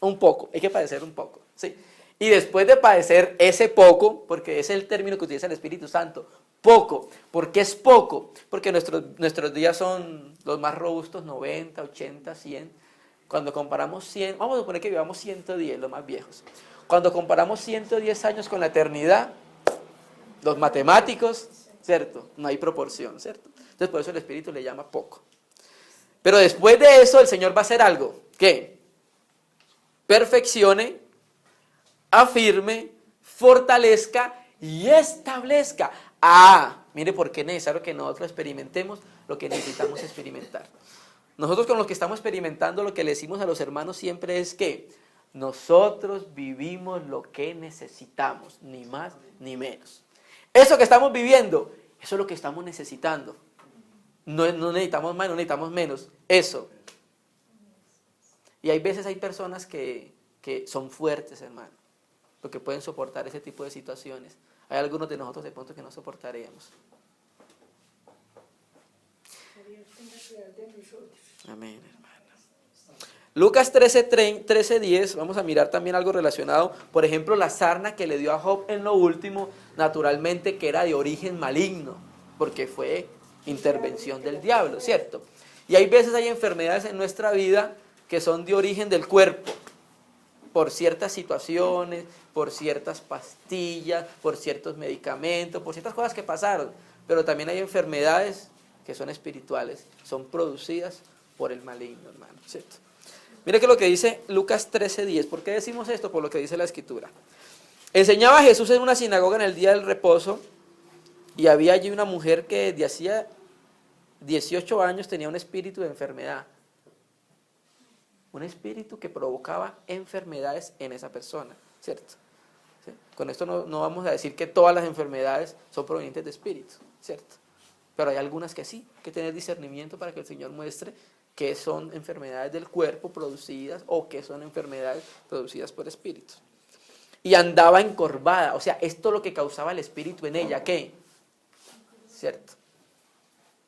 Un poco, hay que padecer un poco, ¿sí? Y después de padecer ese poco, porque ese es el término que utiliza el Espíritu Santo, poco. ¿Por qué es poco? Porque nuestros días son los más robustos, 90, 80, 100. Cuando comparamos 100, vamos a suponer que vivamos 110, los más viejos. Cuando comparamos 110 años con la eternidad, Los matemáticos, ¿cierto? No hay proporción, ¿cierto? Entonces por eso el Espíritu le llama poco. Pero después de eso el Señor va a hacer algo. ¿Qué? Perfeccione, afirme, fortalezca y establezca. Mire por qué es necesario que nosotros experimentemos lo que necesitamos experimentar. Nosotros con lo que estamos experimentando, lo que le decimos a los hermanos siempre es que nosotros vivimos lo que necesitamos, ni más ni menos. Eso que estamos viviendo, eso es lo que estamos necesitando. No necesitamos más, no necesitamos menos, eso. Y hay veces hay personas que son fuertes, hermano, porque pueden soportar ese tipo de situaciones. Hay algunos de nosotros de pronto que no soportaríamos. Amén, hermano. Lucas 13:10, vamos a mirar también algo relacionado, por ejemplo, la sarna que le dio a Job en lo último, naturalmente que era de origen maligno, porque fue intervención del diablo, ¿cierto? Y hay veces hay enfermedades en nuestra vida que son de origen del cuerpo, por ciertas situaciones, por ciertas pastillas, por ciertos medicamentos, por ciertas cosas que pasaron, pero también hay enfermedades que son espirituales, son producidas por el maligno, hermano, ¿cierto? Mire que lo que dice Lucas 13:10, ¿por qué decimos esto? Por lo que dice la Escritura. Enseñaba Jesús en una sinagoga en el día del reposo, y había allí una mujer que desde hacía 18 años tenía un espíritu de enfermedad. Un espíritu que provocaba enfermedades en esa persona, ¿cierto? ¿Sí? Con esto no vamos a decir que todas las enfermedades son provenientes de espíritus, ¿cierto? Pero hay algunas que sí, hay que tener discernimiento para que el Señor muestre que son enfermedades del cuerpo producidas o que son enfermedades producidas por espíritus. Y andaba encorvada, o sea, esto es lo que causaba el espíritu en ella, ¿qué? ¿Cierto?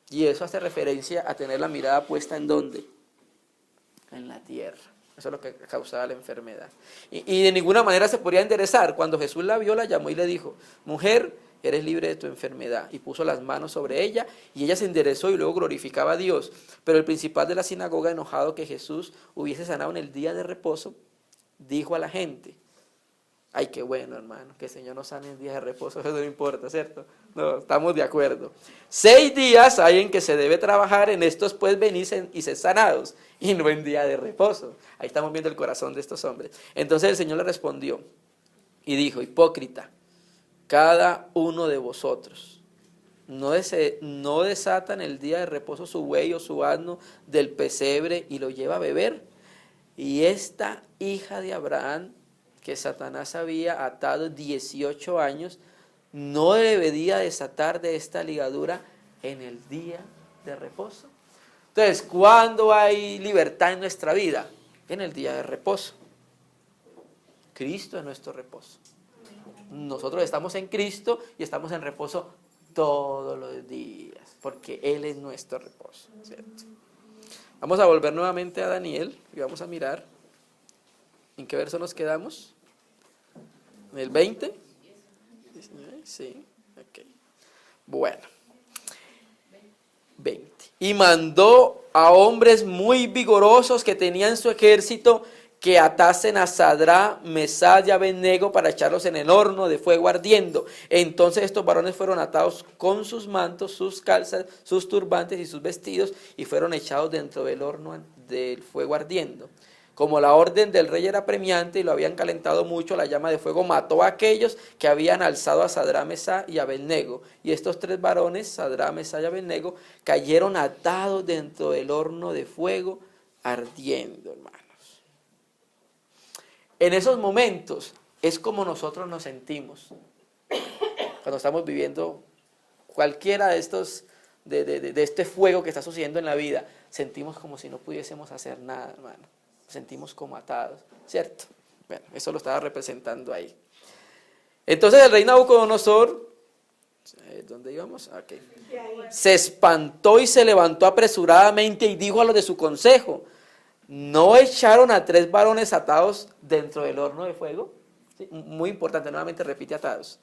Y eso hace referencia a tener la mirada puesta ¿en dónde? En la tierra. Eso es lo que causaba la enfermedad. Y de ninguna manera se podía enderezar. Cuando Jesús la vio, la llamó y le dijo, mujer, eres libre de tu enfermedad. Y puso las manos sobre ella, y ella se enderezó y luego glorificaba a Dios. Pero el principal de la sinagoga, enojado que Jesús hubiese sanado en el día de reposo, dijo a la gente, ay, qué bueno, hermano, que el Señor nos sane en días de reposo, eso no importa, ¿cierto? No, estamos de acuerdo. 6 días hay en que se debe trabajar, en estos pues venís y sed sanados, y no en día de reposo. Ahí estamos viendo el corazón de estos hombres. Entonces el Señor le respondió y dijo, hipócrita, cada uno de vosotros no desata en el día de reposo su buey o su asno del pesebre y lo lleva a beber. Y esta hija de Abraham, que Satanás había atado 18 años, no debería desatar de esta ligadura en el día de reposo. Entonces, ¿cuándo hay libertad en nuestra vida? En el día de reposo. Cristo es nuestro reposo. Nosotros estamos en Cristo y estamos en reposo todos los días, porque Él es nuestro reposo, ¿cierto? Vamos a volver nuevamente a Daniel y vamos a mirar en qué verso nos quedamos. ¿En el 20? Sí, ok. Bueno. 20. Y mandó a hombres muy vigorosos que tenían su ejército que atasen a Sadrach, Mesach y Abednego para echarlos en el horno de fuego ardiendo. Entonces estos varones fueron atados con sus mantos, sus calzas, sus turbantes y sus vestidos y fueron echados dentro del horno del fuego ardiendo. Como la orden del rey era premiante y lo habían calentado mucho, la llama de fuego mató a aquellos que habían alzado a Sadrach, Mesach y Abednego. Y estos 3 varones, Sadrach, Mesach y Abednego, cayeron atados dentro del horno de fuego ardiendo, hermanos. En esos momentos es como nosotros nos sentimos cuando estamos viviendo cualquiera de estos, de este fuego que está sucediendo en la vida. Sentimos como si no pudiésemos hacer nada, hermano. Sentimos como atados, ¿cierto? Bueno, eso lo estaba representando ahí. Entonces el rey Nabucodonosor, ¿dónde íbamos? Okay. Se espantó y se levantó apresuradamente y dijo a los de su consejo, ¿no echaron a 3 varones atados dentro del horno de fuego? ¿Sí? Muy importante, nuevamente repite atados.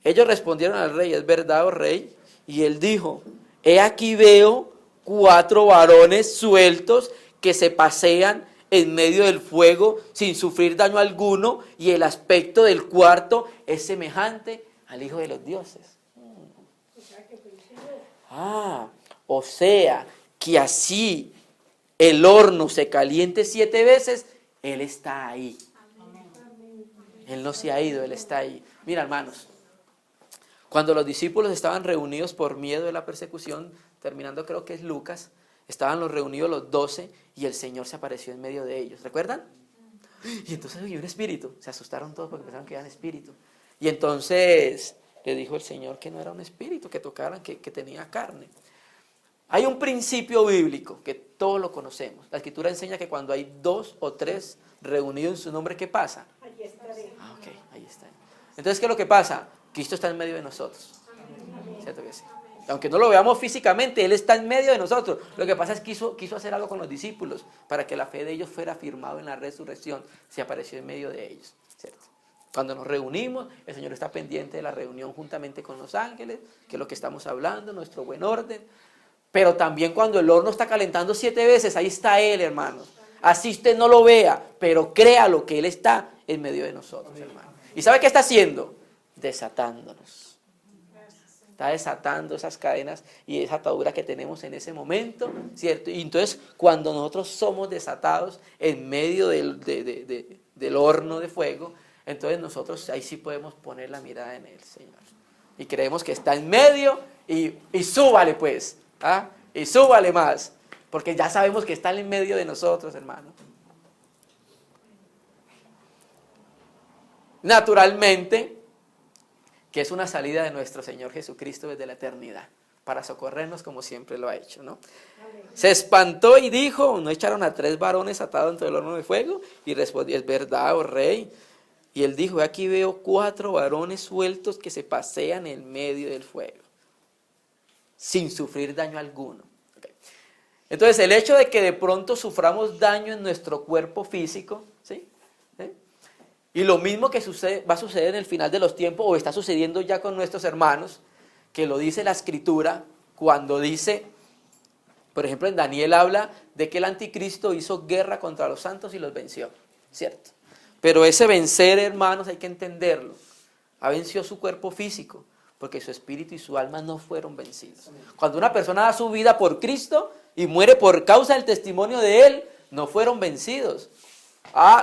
Ellos respondieron al rey, ¿es verdad, oh rey? Y él dijo, he aquí veo 4 varones sueltos que se pasean en medio del fuego sin sufrir daño alguno, y el aspecto del cuarto es semejante al Hijo de los dioses. O sea, que así el horno se caliente 7 veces, Él está ahí. Él no se ha ido, Él está ahí. Mira, hermanos, cuando los discípulos estaban reunidos por miedo de la persecución, terminando creo que es Lucas, estaban los reunidos los 12 y el Señor se apareció en medio de ellos. ¿Recuerdan? Y entonces oye, un espíritu. Se asustaron todos porque pensaban que era un espíritu. Y entonces le dijo el Señor que no era un espíritu, que tocaran, que tenía carne. Hay un principio bíblico que todos lo conocemos. La Escritura enseña que cuando hay 2 o 3 reunidos en su nombre, ¿qué pasa? Allí estaré. Ok, ahí está. Entonces, ¿qué es lo que pasa? Cristo está en medio de nosotros. ¿Cierto que sí? Aunque no lo veamos físicamente, Él está en medio de nosotros. Lo que pasa es que quiso hacer algo con los discípulos para que la fe de ellos fuera afirmada en la resurrección. Se apareció en medio de ellos, ¿cierto? Cuando nos reunimos, el Señor está pendiente de la reunión juntamente con los ángeles, que es lo que estamos hablando, nuestro buen orden. Pero también cuando el horno está calentando 7 veces, ahí está Él, hermanos. Así usted no lo vea, pero créalo que Él está en medio de nosotros, hermano. ¿Y sabe qué está haciendo? Desatándonos. Está desatando esas cadenas y esa atadura que tenemos en ese momento, ¿cierto? Y entonces cuando nosotros somos desatados en medio del horno de fuego, entonces nosotros ahí sí podemos poner la mirada en Él, Señor. Y creemos que está en medio y súbale pues, ¿ah? Y súbale más, porque ya sabemos que está en medio de nosotros, hermano. Naturalmente, que es una salida de nuestro Señor Jesucristo desde la eternidad, para socorrernos como siempre lo ha hecho, ¿no? Se espantó y dijo, ¿no echaron a 3 varones atados dentro del horno de fuego? Y respondió, es verdad, oh rey. Y él dijo, aquí veo 4 varones sueltos que se pasean en medio del fuego, sin sufrir daño alguno. Okay. Entonces, el hecho de que de pronto suframos daño en nuestro cuerpo físico, ¿sí? Y lo mismo que va a suceder en el final de los tiempos, o está sucediendo ya con nuestros hermanos, que lo dice la Escritura, cuando dice, por ejemplo, en Daniel habla de que el anticristo hizo guerra contra los santos y los venció, ¿cierto? Pero ese vencer, hermanos, hay que entenderlo. Ha vencido su cuerpo físico, porque su espíritu y su alma no fueron vencidos. Cuando una persona da su vida por Cristo y muere por causa del testimonio de Él, no fueron vencidos.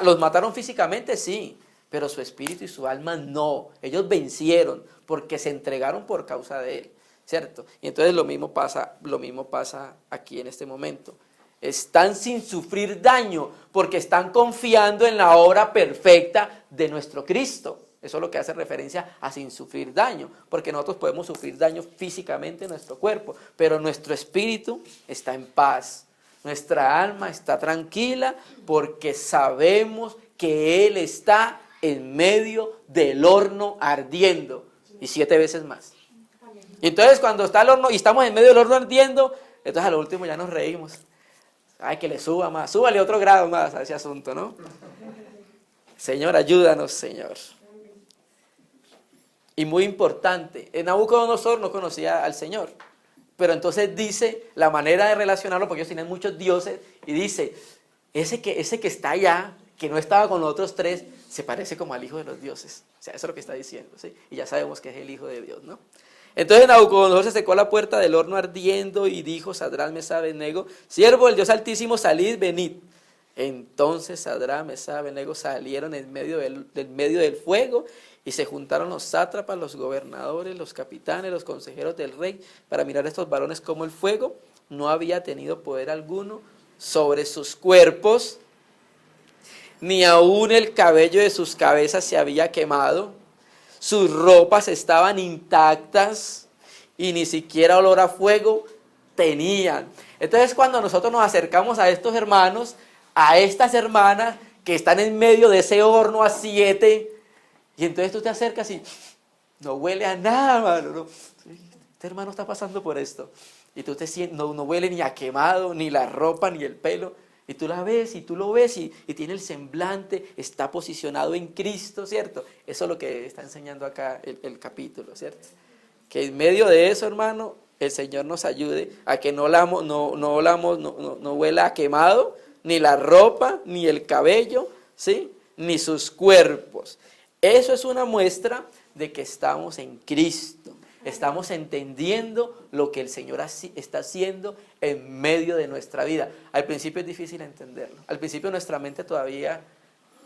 ¿Los mataron físicamente? Sí, pero su espíritu y su alma no. Ellos vencieron porque se entregaron por causa de Él, ¿cierto? Y entonces lo mismo pasa aquí en este momento. Están sin sufrir daño porque están confiando en la obra perfecta de nuestro Cristo. Eso es lo que hace referencia a sin sufrir daño, porque nosotros podemos sufrir daño físicamente en nuestro cuerpo, pero nuestro espíritu está en paz. Nuestra alma está tranquila porque sabemos que Él está en medio del horno ardiendo, y 7 veces más. Y entonces cuando está el horno y estamos en medio del horno ardiendo, entonces a lo último ya nos reímos. Ay, que le suba más, súbale otro grado más a ese asunto, ¿no? Señor, ayúdanos, Señor. Y muy importante, Nabucodonosor no conocía al Señor, pero entonces dice la manera de relacionarlo, porque ellos tienen muchos dioses, y dice, ese que está allá, que no estaba con los otros 3, se parece como al hijo de los dioses. O sea, eso es lo que está diciendo, ¿sí? Y ya sabemos que es el hijo de Dios, ¿no? Entonces Nabucodonosor se secó a la puerta del horno ardiendo y dijo, Sadrach, Mesach, Abednego, siervo del Dios Altísimo, salid, venid. Entonces Sadrach, Mesach, Abednego salieron en medio del fuego y se juntaron los sátrapas, los gobernadores, los capitanes, los consejeros del rey para mirar a estos varones como el fuego no había tenido poder alguno sobre sus cuerpos, ni aún el cabello de sus cabezas se había quemado. Sus ropas estaban intactas y ni siquiera olor a fuego tenían. Entonces cuando nosotros nos acercamos a estos hermanos, a estas hermanas que están en medio de ese horno a 7, y entonces tú te acercas y no huele a nada, hermano. No. Este hermano está pasando por esto. Y tú te sientes, no huele ni a quemado, ni la ropa, ni el pelo. Y tú la ves, y tú lo ves, y tiene el semblante, está posicionado en Cristo, ¿cierto? Eso es lo que está enseñando acá el capítulo, ¿cierto? Que en medio de eso, hermano, el Señor nos ayude a que no huela a quemado, ni la ropa, ni el cabello, ¿sí? Ni sus cuerpos. Eso es una muestra de que estamos en Cristo. Estamos entendiendo lo que el Señor está haciendo en medio de nuestra vida. Al principio es difícil entenderlo. Al principio nuestra mente todavía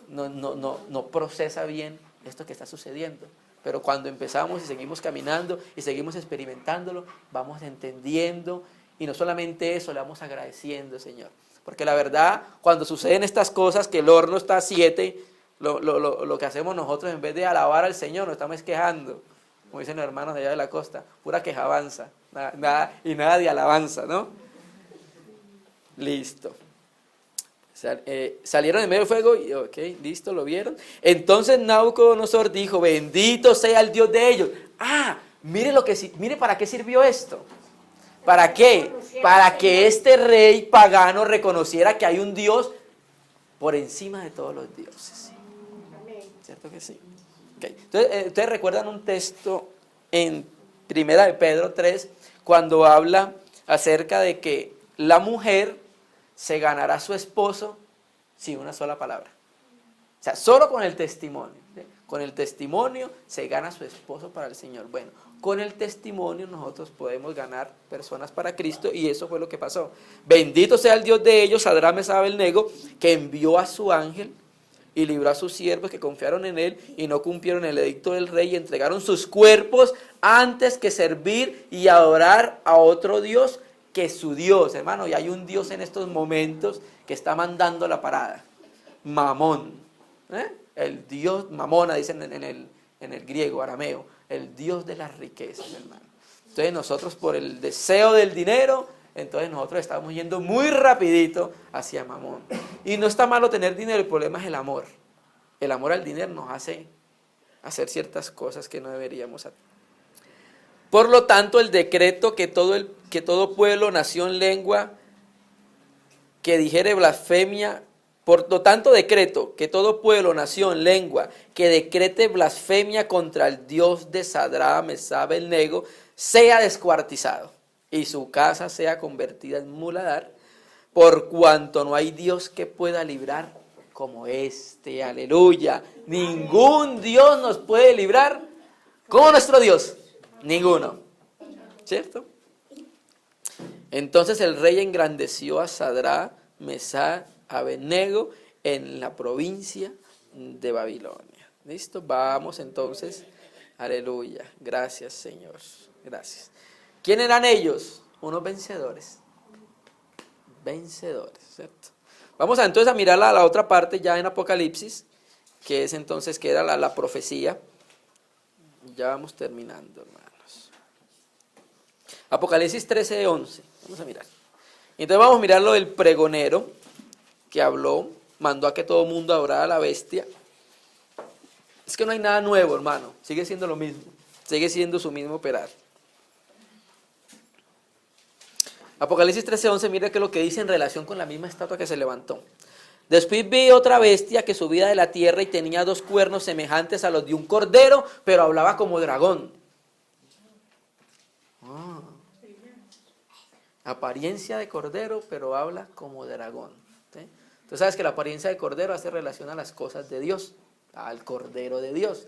no procesa bien esto que está sucediendo. Pero cuando empezamos y seguimos caminando y seguimos experimentándolo, vamos entendiendo. Y no solamente eso, le vamos agradeciendo, Señor. Porque la verdad, cuando suceden estas cosas, que el horno está a 7, lo que hacemos nosotros, en vez de alabar al Señor, nos estamos quejando. Como dicen los hermanos de allá de la costa, pura quejabanza. Nada de alabanza, ¿no? Listo. Salieron en medio del fuego y ok, listo, lo vieron. Entonces Nabucodonosor dijo, bendito sea el Dios de ellos. Mire para qué sirvió esto. ¿Para qué? Para que este rey pagano reconociera que hay un Dios por encima de todos los dioses. ¿Cierto que sí? Okay. Entonces, ustedes recuerdan un texto en 1 de Pedro 3, cuando habla acerca de que la mujer se ganará a su esposo sin una sola palabra. O sea, solo con el testimonio. ¿Sí? Con el testimonio se gana a su esposo para el Señor. Bueno, con el testimonio nosotros podemos ganar personas para Cristo, y eso fue lo que pasó. Bendito sea el Dios de ellos, Sadrach, Mesach y Abednego, que envió a su ángel y libró a sus siervos que confiaron en él y no cumplieron el edicto del rey y entregaron sus cuerpos antes que servir y adorar a otro Dios que su Dios. Hermano, y hay un Dios en estos momentos que está mandando la parada. Mamón. El Dios, mamona, dicen en el griego, arameo. El Dios de las riquezas, hermano. Entonces nosotros, por el deseo del dinero, entonces nosotros estamos yendo muy rapidito hacia mamón. Y no está malo tener dinero, el problema es el amor. El amor al dinero nos hace hacer ciertas cosas que no deberíamos hacer. Por lo tanto, el decreto que todo pueblo, nación, lengua, que dijere blasfemia, por lo tanto decreto que todo pueblo, nación, lengua, que decrete blasfemia contra el Dios de Sadrach, Mesach y Abednego, sea descuartizado y su casa sea convertida en muladar, por cuanto no hay Dios que pueda librar como este. Aleluya. Ningún Dios nos puede librar como nuestro Dios. Ninguno. ¿Cierto? Entonces el rey engrandeció a Sadrach, Mesach, Abednego en la provincia de Babilonia. ¿Listo? Vamos entonces. Aleluya. Gracias, Señor. Gracias. ¿Quién eran ellos? Unos vencedores. Vencedores, ¿cierto? Vamos entonces a mirar la otra parte ya en Apocalipsis, que es entonces, que era la profecía. Ya vamos terminando, hermanos. Apocalipsis 13:11. Vamos a mirar. Entonces vamos a mirar lo del pregonero que habló, mandó a que todo el mundo adorara a la bestia. Es que no hay nada nuevo, hermano. Sigue siendo lo mismo. Sigue siendo su mismo operar. Apocalipsis 13:11, mira que lo que dice en relación con la misma estatua que se levantó. Después vi otra bestia que subía de la tierra y tenía 2 cuernos semejantes a los de un cordero, pero hablaba como dragón. Apariencia de cordero, pero habla como dragón. ¿Sí? Tú sabes que la apariencia de cordero hace relación a las cosas de Dios, al cordero de Dios.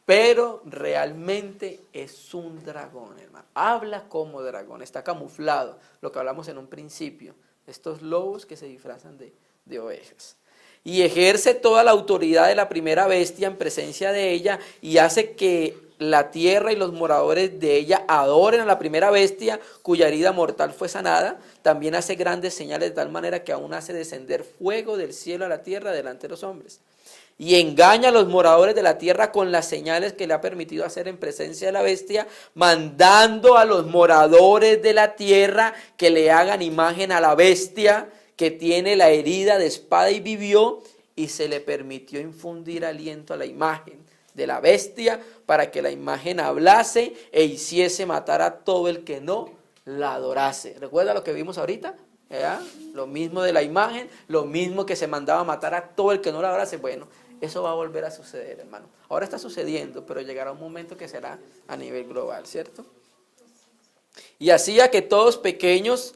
Pero realmente es un dragón, hermano. Habla como dragón, está camuflado, lo que hablamos en un principio. Estos lobos que se disfrazan de ovejas. Y ejerce toda la autoridad de la primera bestia en presencia de ella y hace que la tierra y los moradores de ella adoren a la primera bestia cuya herida mortal fue sanada. También hace grandes señales de tal manera que aún hace descender fuego del cielo a la tierra delante de los hombres. Y engaña a los moradores de la tierra con las señales que le ha permitido hacer en presencia de la bestia, mandando a los moradores de la tierra que le hagan imagen a la bestia que tiene la herida de espada y vivió, y se le permitió infundir aliento a la imagen de la bestia para que la imagen hablase e hiciese matar a todo el que no la adorase. ¿Recuerda lo que vimos ahorita? Lo mismo de la imagen, lo mismo que se mandaba a matar a todo el que no la adorase. Bueno, eso va a volver a suceder, hermano. Ahora está sucediendo, pero llegará un momento que será a nivel global, ¿cierto? Y hacía que todos pequeños,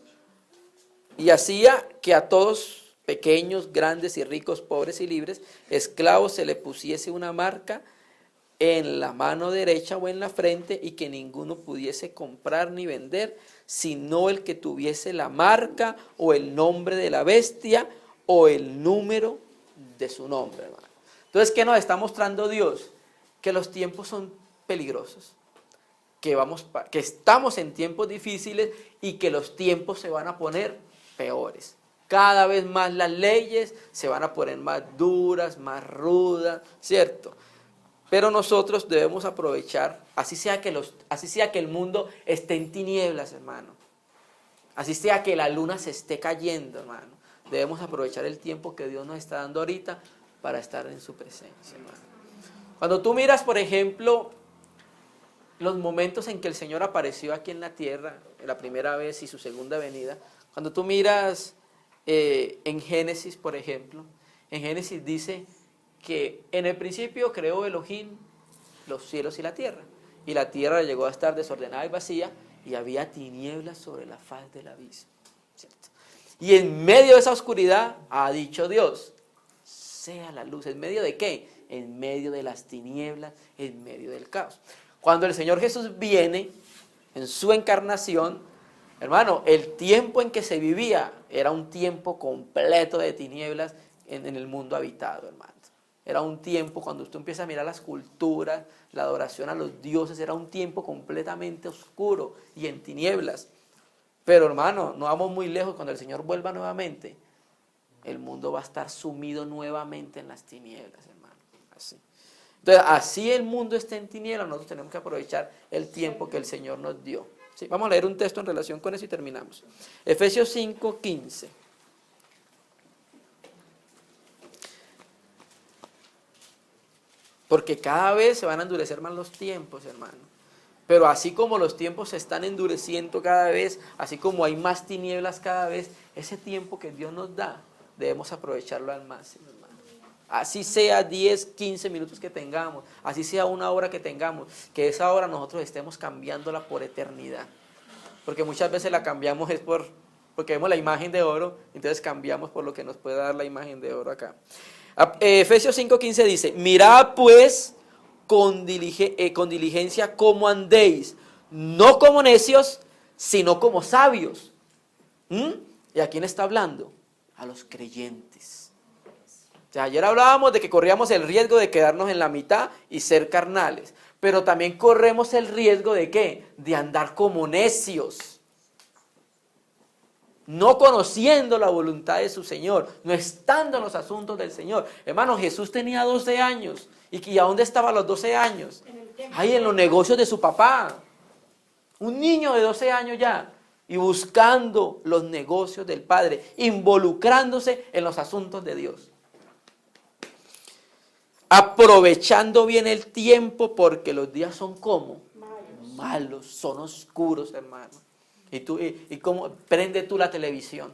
a todos pequeños, grandes y ricos, pobres y libres, esclavos, se le pusiese una marca en la mano derecha o en la frente, y que ninguno pudiese comprar ni vender, sino el que tuviese la marca o el nombre de la bestia o el número de su nombre, hermano. Entonces, ¿qué nos está mostrando Dios? Que los tiempos son peligrosos, que estamos en tiempos difíciles y que los tiempos se van a poner peores. Cada vez más las leyes se van a poner más duras, más rudas, ¿cierto? Pero nosotros debemos aprovechar, así sea que el mundo esté en tinieblas, hermano. Así sea que la luna se esté cayendo, hermano. Debemos aprovechar el tiempo que Dios nos está dando ahorita para estar en su presencia, hermano. Cuando tú miras, por ejemplo, los momentos en que el Señor apareció aquí en la tierra, la primera vez y su segunda venida, cuando tú miras en Génesis, por ejemplo, en Génesis dice que en el principio creó Elohim los cielos y la tierra llegó a estar desordenada y vacía, y había tinieblas sobre la faz del abismo, ¿cierto? Y en medio de esa oscuridad ha dicho Dios, sea la luz. ¿En medio de qué? En medio de las tinieblas, en medio del caos. Cuando el Señor Jesús viene en su encarnación, hermano, el tiempo en que se vivía era un tiempo completo de tinieblas en el mundo habitado, hermano. Era un tiempo, cuando usted empieza a mirar las culturas, la adoración a los dioses, era un tiempo completamente oscuro y en tinieblas. Pero, hermano, no vamos muy lejos. Cuando el Señor vuelva nuevamente, el mundo va a estar sumido nuevamente en las tinieblas, hermano. Así. Entonces, así el mundo está en tinieblas, nosotros tenemos que aprovechar el tiempo que el Señor nos dio. ¿Sí? Vamos a leer un texto en relación con eso y terminamos. Efesios 5:15. Porque cada vez se van a endurecer más los tiempos, hermano. Pero así como los tiempos se están endureciendo cada vez, así como hay más tinieblas cada vez, ese tiempo que Dios nos da, debemos aprovecharlo al máximo, hermano. Así sea 10, 15 minutos que tengamos, así sea una hora que tengamos, que esa hora nosotros estemos cambiándola por eternidad. Porque muchas veces la cambiamos es porque vemos la imagen de oro, entonces cambiamos por lo que nos puede dar la imagen de oro acá. Efesios 5:15 dice, mirad pues con diligencia cómo andéis, no como necios, sino como sabios. ¿Y a quién está hablando? A los creyentes. O sea, ayer hablábamos de que corríamos el riesgo de quedarnos en la mitad y ser carnales, pero también corremos el riesgo de ¿qué? De andar como necios. No conociendo la voluntad de su Señor, no estando en los asuntos del Señor. Hermano, Jesús tenía 12 años. ¿Y a dónde estaba a los 12 años? Ahí en los negocios de su papá. Un niño de 12 años ya. Y buscando los negocios del Padre, involucrándose en los asuntos de Dios. Aprovechando bien el tiempo, porque los días son ¿cómo? Malos, son oscuros, hermano. Y cómo prende tú la televisión,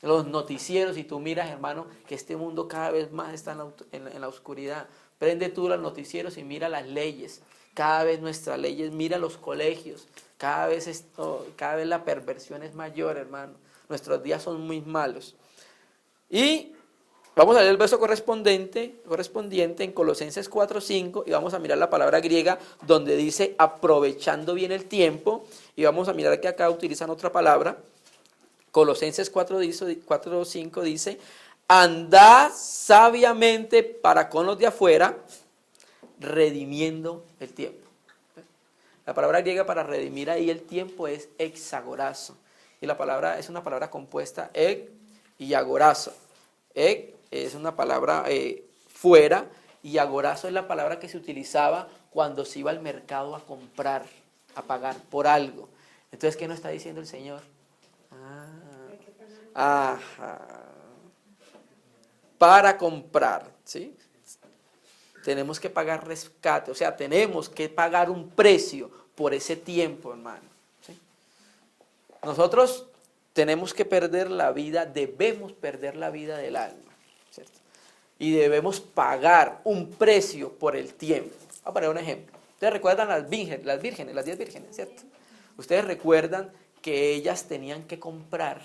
los noticieros, y tú miras, hermano, que este mundo cada vez más está en la oscuridad. Prende tú los noticieros y mira las leyes, cada vez nuestras leyes, mira los colegios, cada vez la perversión es mayor, hermano. Nuestros días son muy malos. Y vamos a leer el verso correspondiente en Colosenses 4:5, y vamos a mirar la palabra griega donde dice aprovechando bien el tiempo, y vamos a mirar que acá utilizan otra palabra. Colosenses 4:5 dice, andad sabiamente para con los de afuera, redimiendo el tiempo. La palabra griega para redimir ahí el tiempo es exagorazo, y la palabra es una palabra compuesta y agorazo. Es una palabra fuera, y agorazo es la palabra que se utilizaba cuando se iba al mercado a comprar, a pagar por algo. Entonces, ¿qué nos está diciendo el Señor? Para comprar, ¿sí? Tenemos que pagar rescate, o sea, tenemos que pagar un precio por ese tiempo, hermano, ¿sí? Nosotros tenemos que perder la vida, debemos perder la vida del alma, ¿cierto? Y debemos pagar un precio por el tiempo. Voy a poner un ejemplo. Ustedes recuerdan las 10 vírgenes, ¿cierto? Ustedes recuerdan que ellas tenían que comprar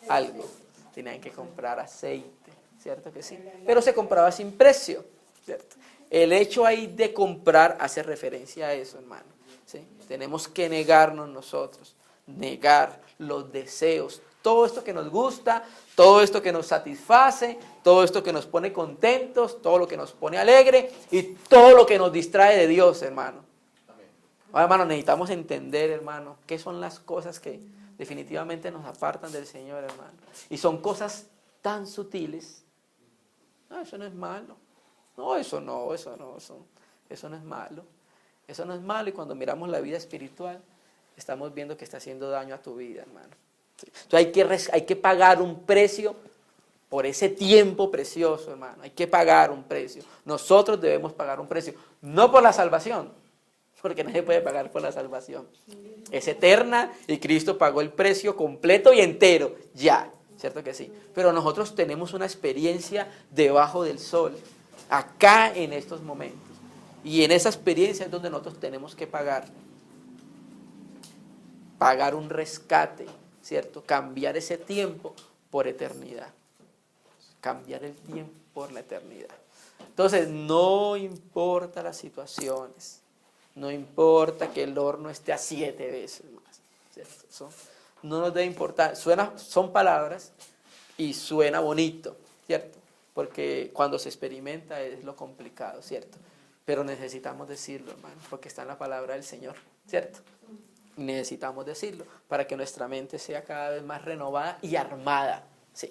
algo, tenían que comprar aceite, ¿cierto que sí? Pero se compraba sin precio, ¿cierto? el hecho ahí de comprar hace referencia a eso, hermano. ¿Sí? Tenemos que negarnos nosotros, negar los deseos, todo esto que nos gusta, todo esto que nos satisface, todo esto que nos pone contentos, todo lo que nos pone alegre y todo lo que nos distrae de Dios, hermano. Ahora, hermano, necesitamos entender, hermano, qué son las cosas que definitivamente nos apartan del Señor, hermano. Y son cosas tan sutiles. No, eso no es malo. No, eso no es malo. Eso no es malo, y cuando miramos la vida espiritual, estamos viendo que está haciendo daño a tu vida, hermano. Entonces hay que pagar un precio por ese tiempo precioso, hermano. Hay que pagar un precio. Nosotros debemos pagar un precio, no por la salvación, porque nadie puede pagar por la salvación. Es eterna y Cristo pagó el precio completo y entero, ya, ¿cierto que sí? Pero nosotros tenemos una experiencia debajo del sol, acá en estos momentos. Y en esa experiencia es donde nosotros tenemos que pagar un rescate, ¿cierto? Cambiar ese tiempo por eternidad. Cambiar el tiempo por la eternidad. Entonces, no importa las situaciones, no importa que el horno esté a 7 veces más, ¿cierto? Eso no nos debe importar. Son palabras y suena bonito, ¿cierto? Porque cuando se experimenta es lo complicado, ¿cierto? Pero necesitamos decirlo, hermano, porque está en la palabra del Señor, ¿cierto? Necesitamos decirlo para que nuestra mente sea cada vez más renovada y armada, ¿sí?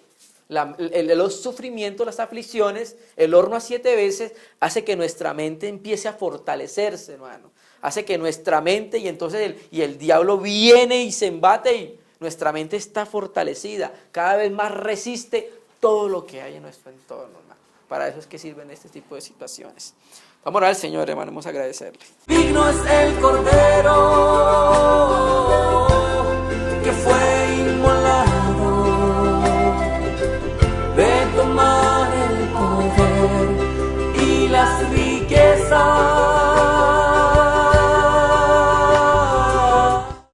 Los sufrimientos, las aflicciones, el horno a 7 veces hace que nuestra mente empiece a fortalecerse, hermano. Hace que nuestra mente, y entonces el diablo viene y se embate y nuestra mente está fortalecida, cada vez más resiste todo lo que hay en nuestro entorno, hermano. Para eso es que sirven este tipo de situaciones. Vamos a orar al Señor, hermano, vamos a agradecerle. Digno es el Cordero.